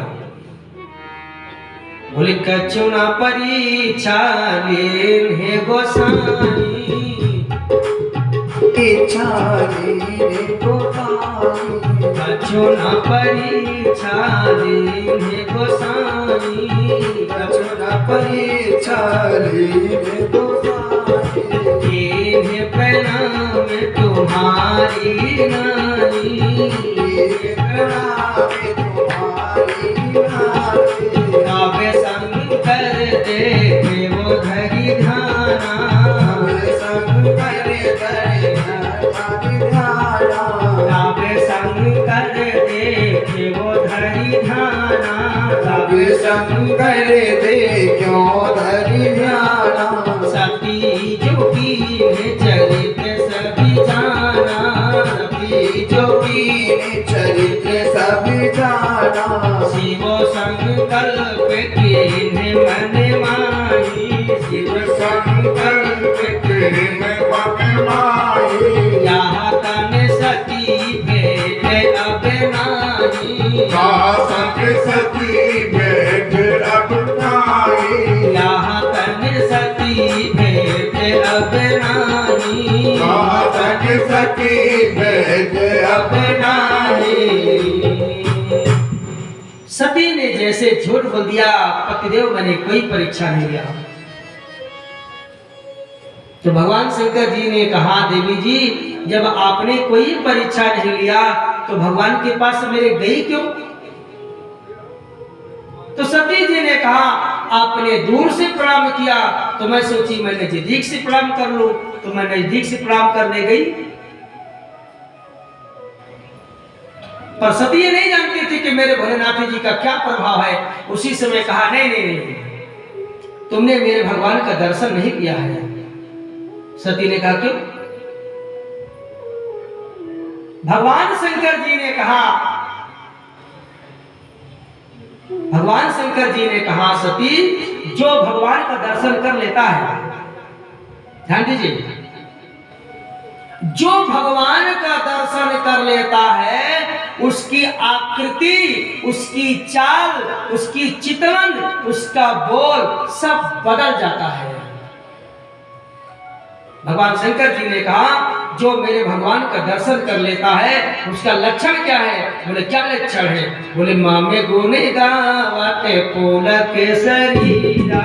बोले कछु ना परीक्षा ले गोसाई, कछु ना परीक्षा ले गोसाई, कछु ना परीक्षा ले गोसाई, ये प्रणाम तुम्हारी नानी, काव्य शंकर देखे वो धरी ध्याना, काव्य शंकर देखे वो धरी ध्याना, काव्य शंकर देखो धरी ध्याना, सती जो की चरित्र सभी जाना, सती जो की चरित्र सभी जाना, शिव संकल्प कीन्हे मन माही, शिव संकल्प कीन्हे मन माही, यहाँ तन सती भेंट अब नाही, सती भेंट अब नाही, यहाँ तन सती भेंट आज सती भेद अपनाई। सती ने जैसे झूठ बोल दिया, पतिदेव मैंने कोई परीक्षा नहीं लिया। तो भगवान शंकर जी ने कहा, देवी जी जब आपने कोई परीक्षा नहीं लिया तो भगवान के पास मेरे गई क्यों? तो सती जी ने कहा, आपने दूर से प्रणाम किया तो मैं सोची मैं नजदीक से प्रणाम कर लूं, तो मैं नजदीक से प्रणाम करने गई। पर सती ये नहीं जानती थी कि मेरे भोलेनाथ जी का क्या प्रभाव है। उसी समय कहा, नहीं नहीं नहीं, तुमने मेरे भगवान का दर्शन नहीं किया है। सती ने कहा, क्यों? भगवान शंकर जी ने कहा, भगवान शंकर जी ने कहा, सती जो भगवान का दर्शन कर लेता है, ध्यान दीजिए, जो भगवान का दर्शन कर लेता है उसकी आकृति, उसकी चाल, उसकी चित्रण, उसका बोल सब बदल जाता है। भगवान शंकर जी ने कहा, जो मेरे भगवान का दर्शन कर लेता है उसका लक्षण क्या है? बोले, क्या लक्षण है? बोले, मामे गुणे गावते पुलक शरीरा,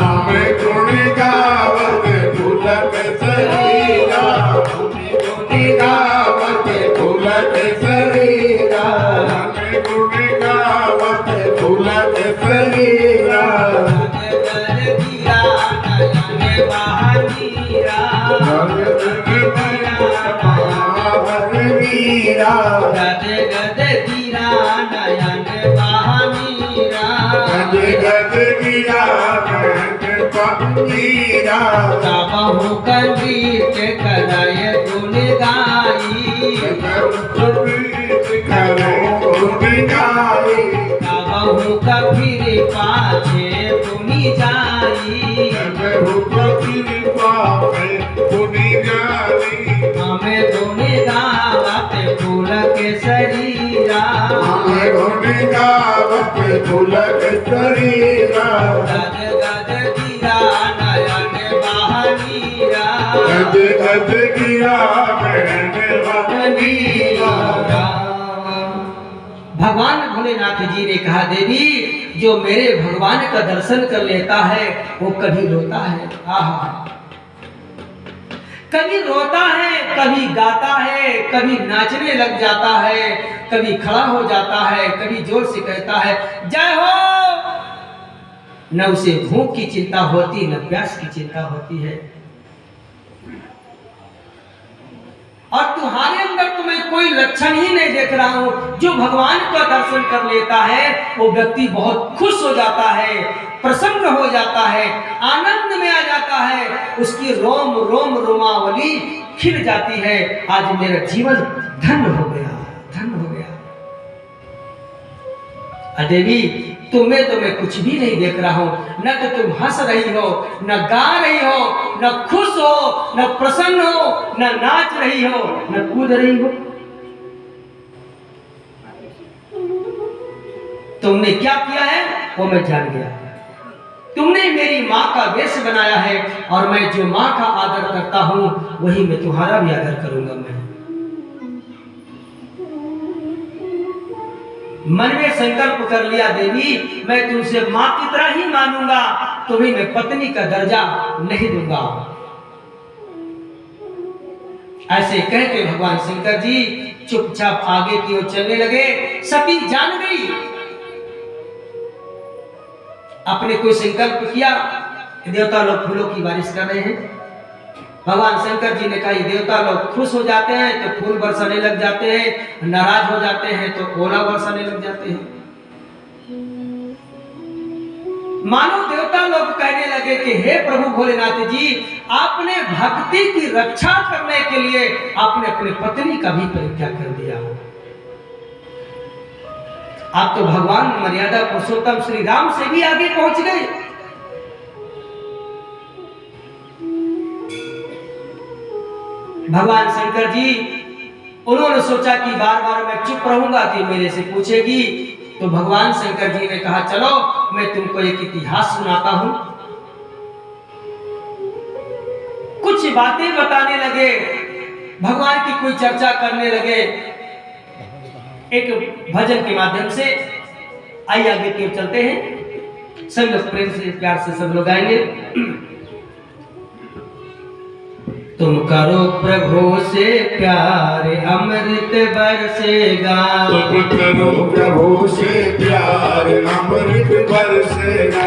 मामे गुणे गावते पुलक शरीरा, गुणे गावते पुलक शरीरा, मामे गुणे गावते पुलक शरीरा, गद गद गिरा नयन बहानीरा, गद गद गिरा नयन बहानीरा, काबहु कंगीत करय गुण गाई, काबहु कफिर पाछे पुनि जाई, हमें गुण गावत पुलक शरीरा, हमें गुण गावत पुलक शरीरा, गद गद गिरा नयन बहानीरा, गद गद गिरा नयन बहानीरा। भगवान भोलेनाथ जी ने कहा, देवी जो मेरे भगवान का दर्शन कर लेता है वो कभी रोता है, आहा, कभी रोता है, कभी गाता है, कभी नाचने लग जाता है, कभी खड़ा हो जाता है, कभी जोर से कहता है जय हो। न उसे भूख की चिंता होती, न प्यास की चिंता होती है। और तुम्हारे अंदर तो मैं कोई लक्षण ही नहीं देख रहा हूं। जो भगवान का दर्शन कर लेता है वो व्यक्ति बहुत खुश हो जाता है, प्रसन्न हो जाता है, आनंद में आ जाता है, उसकी रोम रोम रोमावली खिल जाती है। आज मेरा जीवन धन्य हो गया, धन्य हो गया। देवी तुम्हें तो मैं कुछ भी नहीं देख रहा हूं, न तो तुम हंस रही हो, न गा रही हो, न खुश हो, न प्रसन्न हो, न नाच रही हो, न कूद रही हो। तुमने क्या किया है वो मैं जान गया। तुमने मेरी माँ का वेश बनाया है और मैं जो माँ का आदर करता हूं वही मैं तुम्हारा भी आदर करूंगा। मैं मन में संकल्प कर लिया, देवी मैं तुमसे माँ की तरह ही मानूंगा, तुम्हें मैं पत्नी का दर्जा नहीं दूंगा। ऐसे कह के भगवान शंकर जी चुपचाप आगे की ओर चलने लगे। सती जान गई, आपने कोई संकल्प किया, देवता लोग फूलों की बारिश कर रहे हैं। भगवान शंकर जी ने कहा देवता लोग खुश हो जाते हैं तो फूल बरसाने लग जाते हैं, नाराज हो जाते हैं तो ओला बरसाने लग जाते हैं। मानो देवता लोग कहने लगे कि हे प्रभु भोलेनाथ जी, आपने भक्ति की रक्षा करने के लिए आपने अपनी पत्नी का भी परीक्षा कर दिया। आप तो भगवान मर्यादा पुरुषोत्तम श्री राम से भी आगे पहुंच गए। भगवान शंकर जी उन्होंने सोचा कि बार बार मैं चुप रहूंगा कि मेरे से पूछेगी, तो भगवान शंकर जी ने कहा चलो मैं तुमको एक इतिहास सुनाता हूं। कुछ बातें बताने लगे भगवान की कोई चर्चा करने लगे एक भजन के माध्यम से। आइए आगे की ओर चलते हैं, सब लोग प्रेम से प्यार से सब लोग गाएंगे। तुम करो प्रभु से प्यार अमृत बरसेगा, तुम करो प्रभु से प्यार अमृत बरसेगा,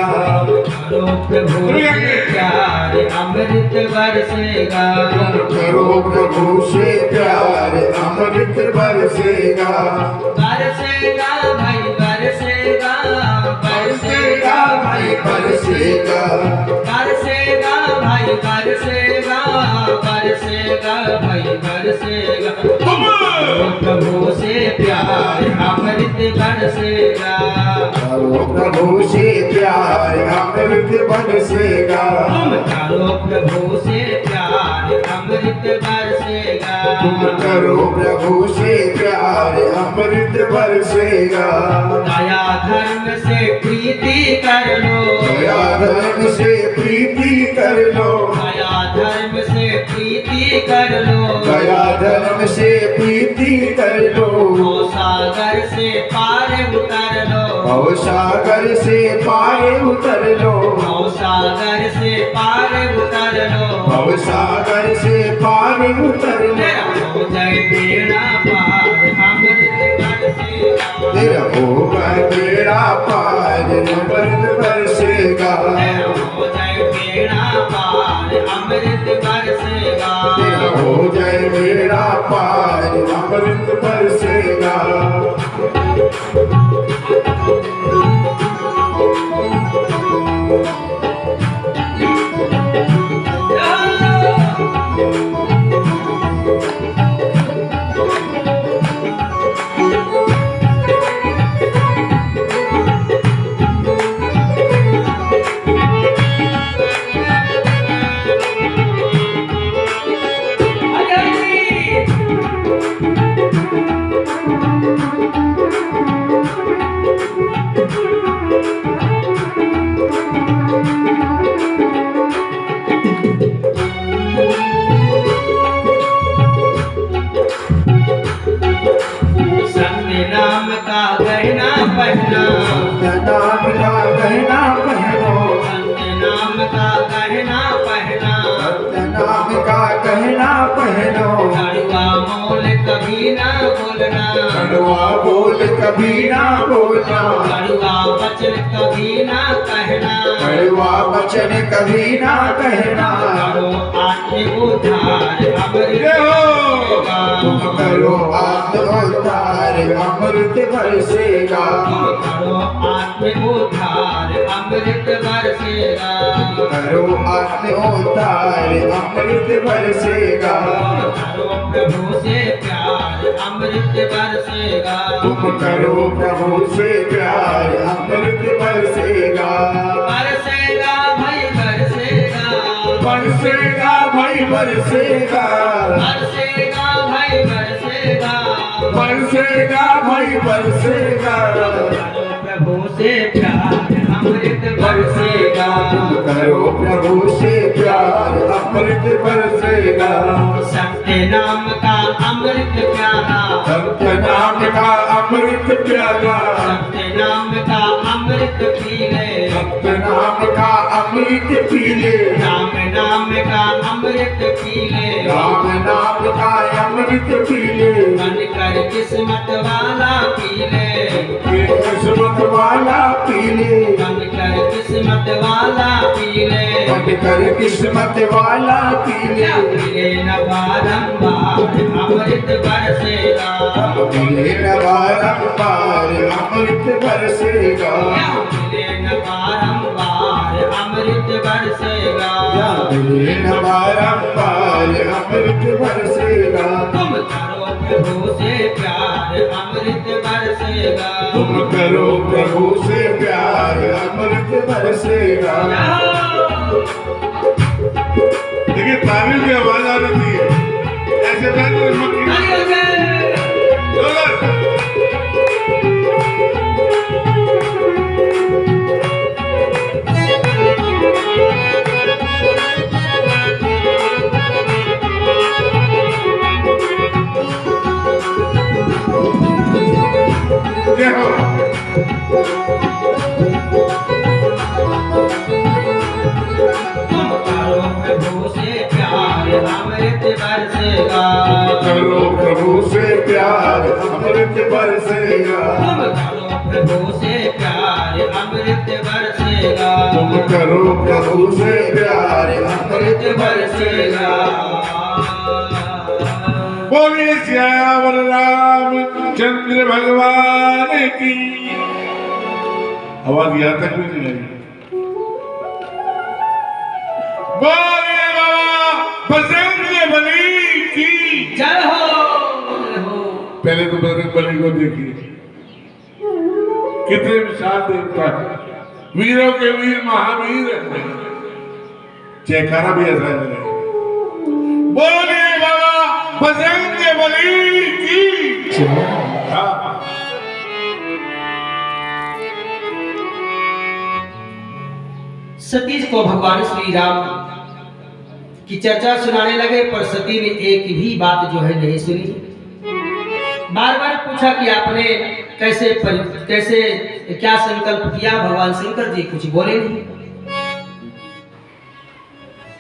करो प्रभु से प्यार अमृत बरसेगा, तुम करो प्रभु से प्यार अमृत बरसेगा, बरसेगा भाई बरसेगा, बरसेगा भाई बरसेगा, बरसेगा भाई बरसेगा, बरसेगा भाई बरसेगा, प्रभु से प्यार अमृत बरसेगा, करो प्रभु से प्यार अमृत बरसेगा, करो प्रभु से प्यार अमृत बरसेगा, तुम करो प्रभु से प्यार अमृत बरसेगा, दया धर्म से प्रीति कर लो, दया धर्म से प्रीति कर लो, दया धर्म से प्रीति कर लो, दया धर्म से प्रीति कर लो, भव सागर से पार उतर लो, भव सागर से पार उतर लो, भव सागर से पार उतर लो, भव सागर से पार उतर तेरा लो, हो जाए बेड़ा पार अमृत बरसेगा, तेरा होगा बेड़ा पार अमृत बरसेगा, तेरा हो जाए बेड़ा पार अमृत बरसेगा, तेरा हो जाए बेड़ा पार अमृत बरसेगा, सत्य नाम का गहना पहना, नाम का कहना पहनो, सत्य नाम का गहना पहना, नाम का कहना पहनो, कड़वा मोल कभी ना बोलना, कड़वा बोल कभी ना बोलना, कड़वा वचन कभी ना कहना, कड़वा वचन कभी ना कहना, करो आत्म उद्धार अमृत बरसेगा, तुम करो आत्मोद्धार अमृत बरसेगा, करो आत्म उद्धार अमृत बरसेगा, करो आत्मोद्धार अमृत बरसेगा, करो प्रभु से प्यार अमृत बरसेगा, तुम करो प्रभु से प्यार अमृत बरसेगा, बरसेगा भाई बरसेगा, बरसेगा भाई बरसेगा, बरसेगा भाई बरसेगा, बरसेगा भाई बरसेगा, प्रभु से प्यार अमृत बरसेगा, करो प्रभु से प्यार अमृत बरसेगा, सत्य नाम का अमृत प्यारा, सत्य नाम का अमृत प्याला, सत्य नाम का अमृत पीले, सत्य नाम का अमृत पीले, राम नाम का अमृत पीले, राम नाम का अमृत पीले, बनकर किस्मत वाला पीले, किस्मत वाला पीले, बनकर किस्मत वाला पीले, बनकर किस्मत वाला पीले, पीले न बारंबार अमृत बरसेगा, पीले न बारंबार अमृत बरसेगा, पीले न बारंबार अमृत बरसेगा, पीले न बारंबार अमृत बरसेगा, तुम करो प्रभु से प्यार अमृत बरसेगा, तुम करो प्रभु से प्यार अमृत बरसेगा। देखिए तालियों की आवाज आ रही है, ऐसे बैठ कर मत बरसेगा। तुम करो प्रभु से प्यार अमृत बरसेगा। तुम करो प्रभु से प्यार अमृत बरसेगा। बोलिए श्यावर राम चंद्र भगवान की। आवाज यहाँ तक भी नहीं आई। बोलिए बाबा बजरंग बली की जय हो, जय हो। पहले तो बजरंग बली को देखिए, कितने विशाल देवता है, वीरों के वीर महावीर है। जयकारा भी ऐसा है। बोलिए बाबा बजरंग बली की। हाँ। सती को भगवान श्री राम की चर्चा सुनाने लगे, पर सती ने एक भी बात जो है नहीं सुनी। बार बार पूछा कि आपने कैसे क्या संकल्प किया। भगवान शंकर जी कुछ बोले नहीं।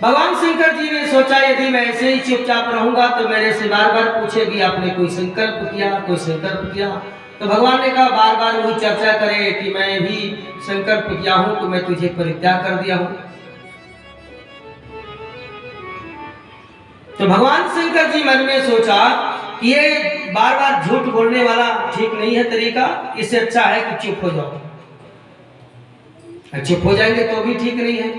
भगवान शंकर जी ने सोचा यदि मैं ऐसे ही चुपचाप रहूंगा तो मेरे से बार बार पूछेगी आपने कोई संकल्प किया, कोई संकल्प किया। तो भगवान ने कहा बार बार वही चर्चा करे कि मैं भी संकल्प किया हूं तो मैं तुझे परित्याग कर दिया हूं। तो भगवान शंकर जी मन में सोचा कि ये बार बार झूठ बोलने वाला ठीक नहीं है तरीका, इससे अच्छा है कि चुप हो जाओ। चुप हो जाएंगे तो भी ठीक नहीं है,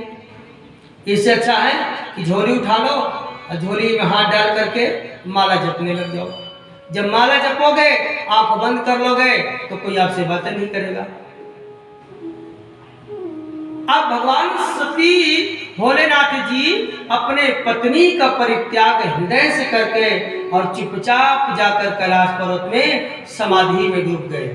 इससे अच्छा है कि झोली उठा लो और झोली में हाथ डाल करके माला जपने लग जाओ। जब माला जपोगे, आंख बंद कर लोगे तो कोई आपसे बातें नहीं करेगा। अब भगवान सती भोलेनाथ जी अपने पत्नी का परित्याग हृदय से करके और चुपचाप जाकर कैलाश पर्वत में समाधि में डूब गए।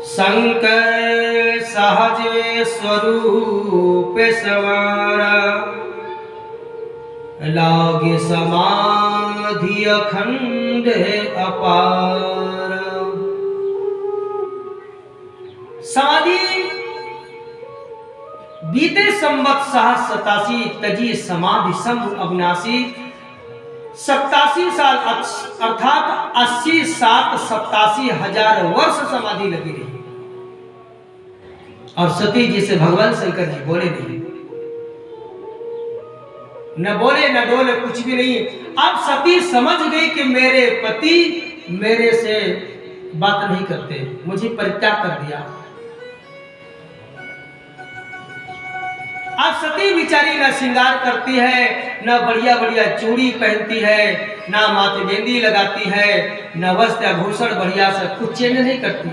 शंकर सहज स्वरूप सवारा लागे समाधि अखंड अपार। समाधि बीते संवत 87 तजी समाधि सम अविनाशी। 87 साल अर्थात 87,000 वर्ष समाधि लगी रही और सती जी से भगवान शंकर जी बोले नहीं, न बोले न डोले, कुछ भी नहीं। अब सती समझ गई कि मेरे पति मेरे से बात नहीं करते, मुझे परित्याग कर दिया। अब सती बिचारी न श्रृंगार करती है, न बढ़िया बढ़िया चूड़ी पहनती है, न माथे मेहंदी लगाती है, न वस्त्र आभूषण बढ़िया से कुछ चेंज नहीं करती।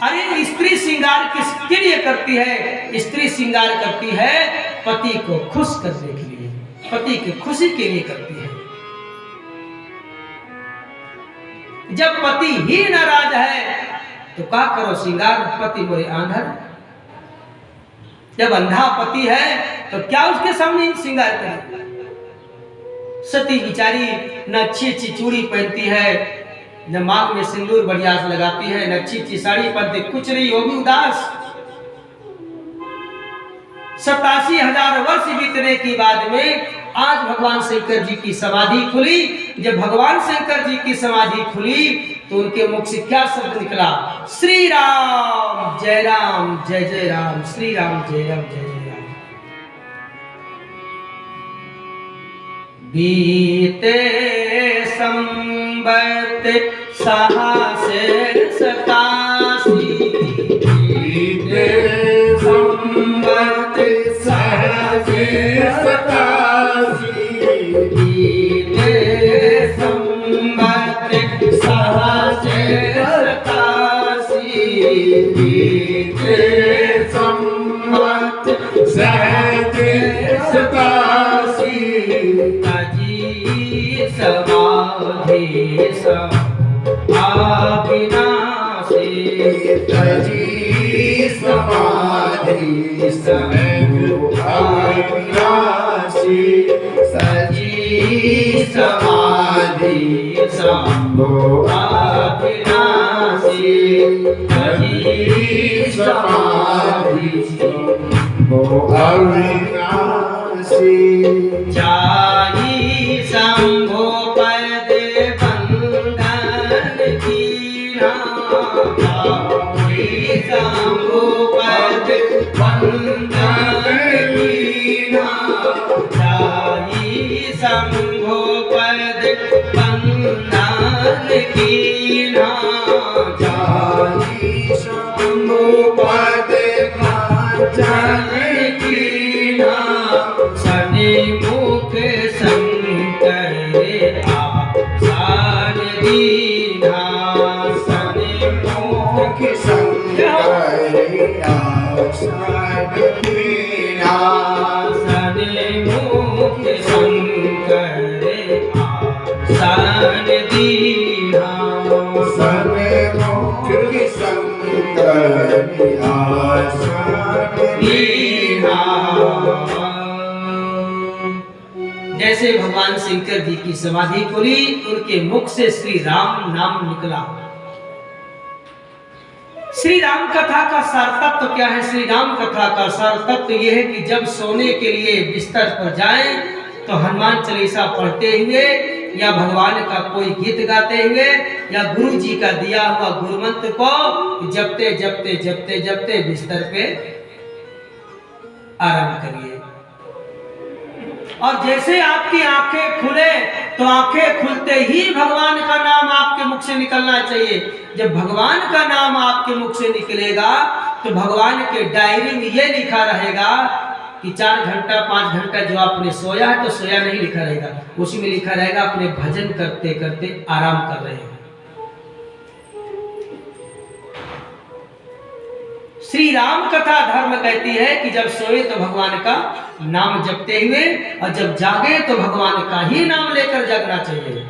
अरे स्त्री श्रृंगार किसके लिए करती है? स्त्री श्रृंगार करती है पति को खुश करने के लिए, पति की खुशी के लिए करती है। जब पति ही नाराज है तो क्या करो श्रृंगार? पति बोले आंधर। जब अंधा पति है तो क्या उसके सामने श्रृंगार करे? सती बिचारी न अच्छी अच्छी चूड़ी पहनती है, न मांग में सिंदूर बढ़िया से लगाती है, न अच्छी अच्छी साड़ी पहनती, कुछ नहीं, वो भी उदास। 87,000 वर्ष बीतने के बाद में आज भगवान शंकर जी की समाधि खुली। जब भगवान शंकर जी की समाधि खुली तो उनके मुख से क्या शब्द निकला? श्री राम जय राम जय जय राम, श्री राम जय राम जय जय राम। बीते संवत 87, बीते संवत 87, बीते संवत 87, बीते संवत 87, तजी समाधि अविनाशी। तजी समाधि अविनाशी, सजी समाधि शंभो अविनाशी, सजी समाधि शंभो अविनाशी। बसी जाई शंभो पद बंधन कीना जाई शंभो पद बंधन कीना जाई शंभो पद बंधन कीना जाई शंभो पद बंधन कीना सने मुख शंकर आसान दीना सने मुख शंकर आसान दीना सने मुख शंकर आसान दीना सने मुख शंकर आसान दीना। जैसे भगवान शंकर जी की समाधि खुली, उनके मुख से श्री राम नाम निकला। श्री राम कथा का सार तत्व क्या है? श्री राम कथा का सार तत्व यह है कि जब सोने के लिए बिस्तर पर जाएं तो हनुमान चालीसा पढ़ते हुए या भगवान का कोई गीत गाते हुए या गुरु जी का दिया हुआ गुरु मंत्र को जपते जपते जपते जपते बिस्तर पे आराम करिए। और जैसे आपकी आंखें खुले तो आंखें खुलते ही भगवान का नाम आपके मुख से निकलना चाहिए। जब भगवान का नाम आपके मुख से निकलेगा तो भगवान के डायरी में यह लिखा रहेगा कि 4 घंटा 5 घंटा जो आपने सोया है तो सोया नहीं लिखा रहेगा, उसी में लिखा रहेगा अपने भजन करते करते आराम कर रहे हैं। श्री राम कथा धर्म कहती है कि जब सोए तो भगवान का नाम जपते हुए और जब जागे तो भगवान का ही नाम लेकर जगना चाहिए।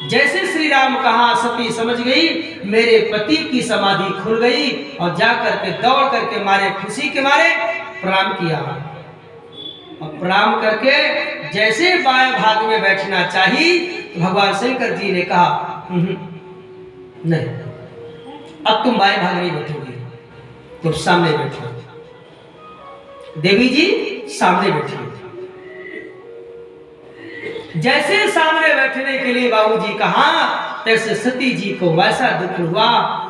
जैसे श्री राम कहा, सती समझ गई मेरे पति की समाधि खुल गई और जाकर के दौड़ करके मारे खुशी के मारे प्रणाम किया और प्रणाम करके जैसे बाएं भाग में बैठना चाहिए तो भगवान शंकर जी ने कहा नहीं, अब तुम बाएं भाग नहीं बैठोगे, तुम सामने बैठो। देवी जी सामने बैठी। जैसे सामने बैठने के लिए बाबूजी कहा, तैसे सती जी को वैसा दुख हुआ,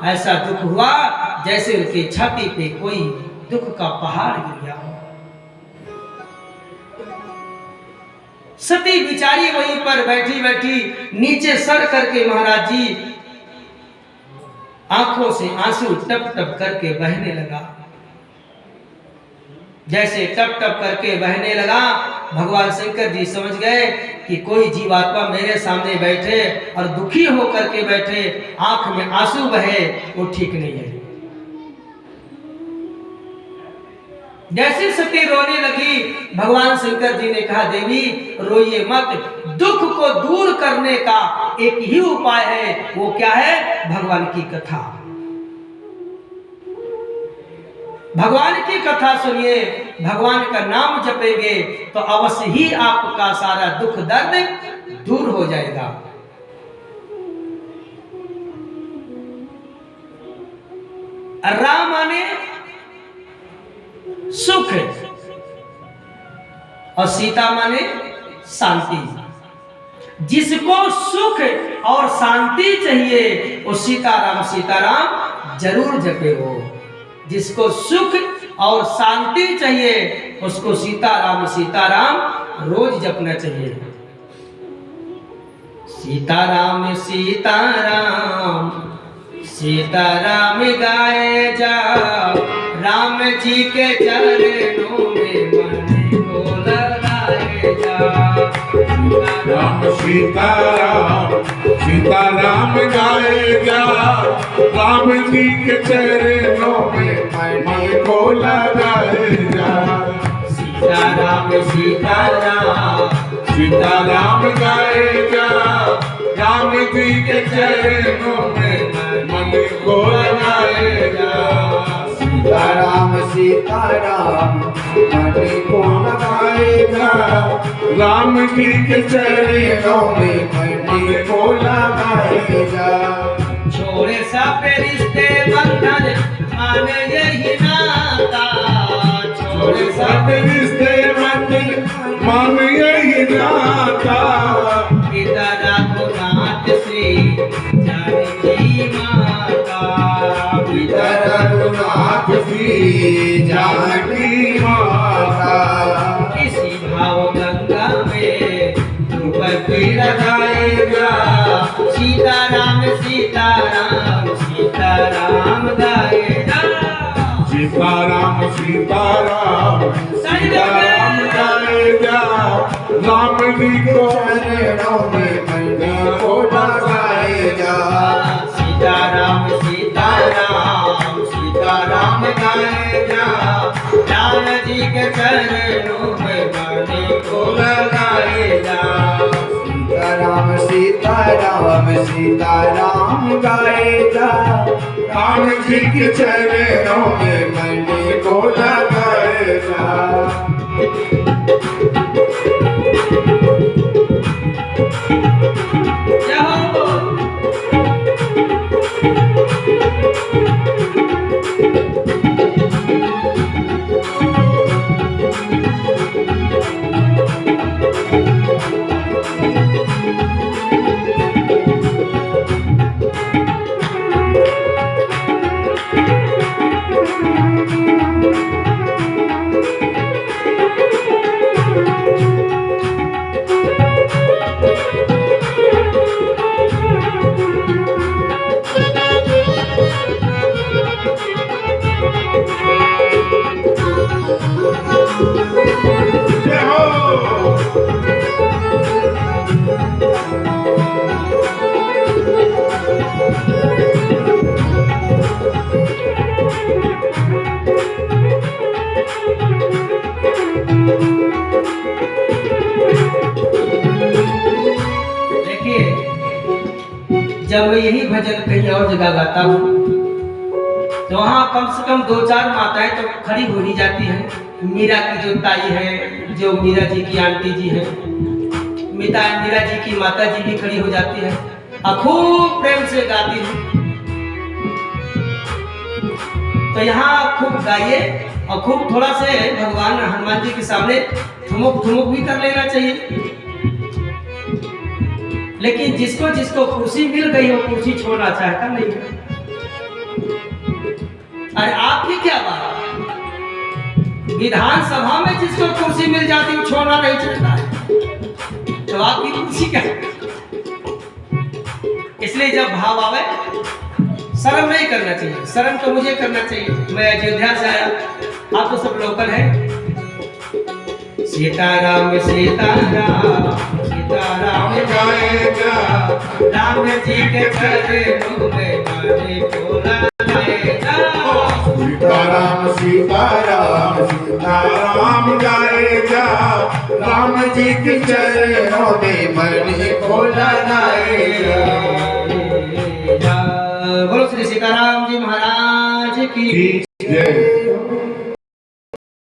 ऐसा दुख हुआ जैसे उनके छाती पे कोई दुख का पहाड़ गिर गया हो। सती बिचारी वहीं पर बैठी बैठी नीचे सर करके महाराज जी आंखों से आंसू टप टप करके बहने लगा। जैसे टप टप करके बहने लगा, भगवान शंकर जी समझ गए कि कोई जीवात्मा मेरे सामने बैठे और दुखी होकर के बैठे, आंख में आंसू बहे, वो ठीक नहीं है। जैसे सती रोने लगी, भगवान शंकर जी ने कहा देवी रोइए मत, दुख को दूर करने का एक ही उपाय है, वो क्या है? भगवान की कथा। भगवान की कथा सुनिए, भगवान का नाम जपेंगे तो अवश्य ही आपका सारा दुख दर्द दूर हो जाएगा। राम माने सुख और सीता माने शांति। जिसको सुख और शांति चाहिए वो सीताराम जरूर जपे हो। जिसको सुख और शांति चाहिए उसको सीताराम रोज जपना चाहिए। सीताराम सीताराम सीताराम गाए जा, राम जी के चरणों में मन को लगाए जा। राम सीताराम सीताराम गाए जा, राम जी के चरणों में मन को लगाए जा। सीताराम सीताराम सीताराम गाए जा, राम जी के चरणों में मन को लगाए जा। सीताराम सीताराम मन को लगाएगा, राम जी के चरणों में मन को लगाएगा। छोड़े सब रिश्ते बंधन माने यही नाता, छोड़े सब सब सीताराम गाए जा। सीताराम सीताराम सीताराम गाए जा, राम जी को चरणों में मणि को लगाए जा। सीताराम सीताराम सीताराम गाए जा, राम जी के चरणों में मणि को लगाए जा। सीताराम सीताराम सीताराम गाए जा, राम जी के चरणों में मणि को लगाए जा। जय हो। जय हो। देखिए, जब मैं यही भजन कहीं और जगह गाता हूँ तो वहाँ कम से कम 2-4 माताएं तो खड़ी हो ही जाती हैं। मीरा की जो ताई है, जो मीरा जी की आंटी जी है, मीरा जी की माता जी भी खड़ी हो जाती है और खूब प्रेम से गाती है। तो यहाँ खूब गाइए और खूब थोड़ा से भगवान हनुमान जी के सामने ठुमुक ठुमुक भी कर लेना चाहिए। लेकिन जिसको जिसको कुर्सी मिल गई वो कुर्सी छोड़ना चाहता नहीं है। अरे आपकी क्या बात, विधानसभा में जिसको कुर्सी मिल जाती वो छोड़ना नहीं चाहता है, तो आपकी कुर्सी क्या। इसलिए जब भाव आवे शर्म नहीं करना चाहिए, शर्म तो मुझे करना चाहिए। मैं अयोध्या से आया, आप तो सब लोकल हैं। सीताराम सीताराम सीताराम गाए जा, राम जी के चरणों में मणि को लगाए जा। सीताराम सीताराम सीताराम गाए जा, राम जी के चरणों में मणि को लगाए जा। बोलो श्री सीताराम जी महाराज की।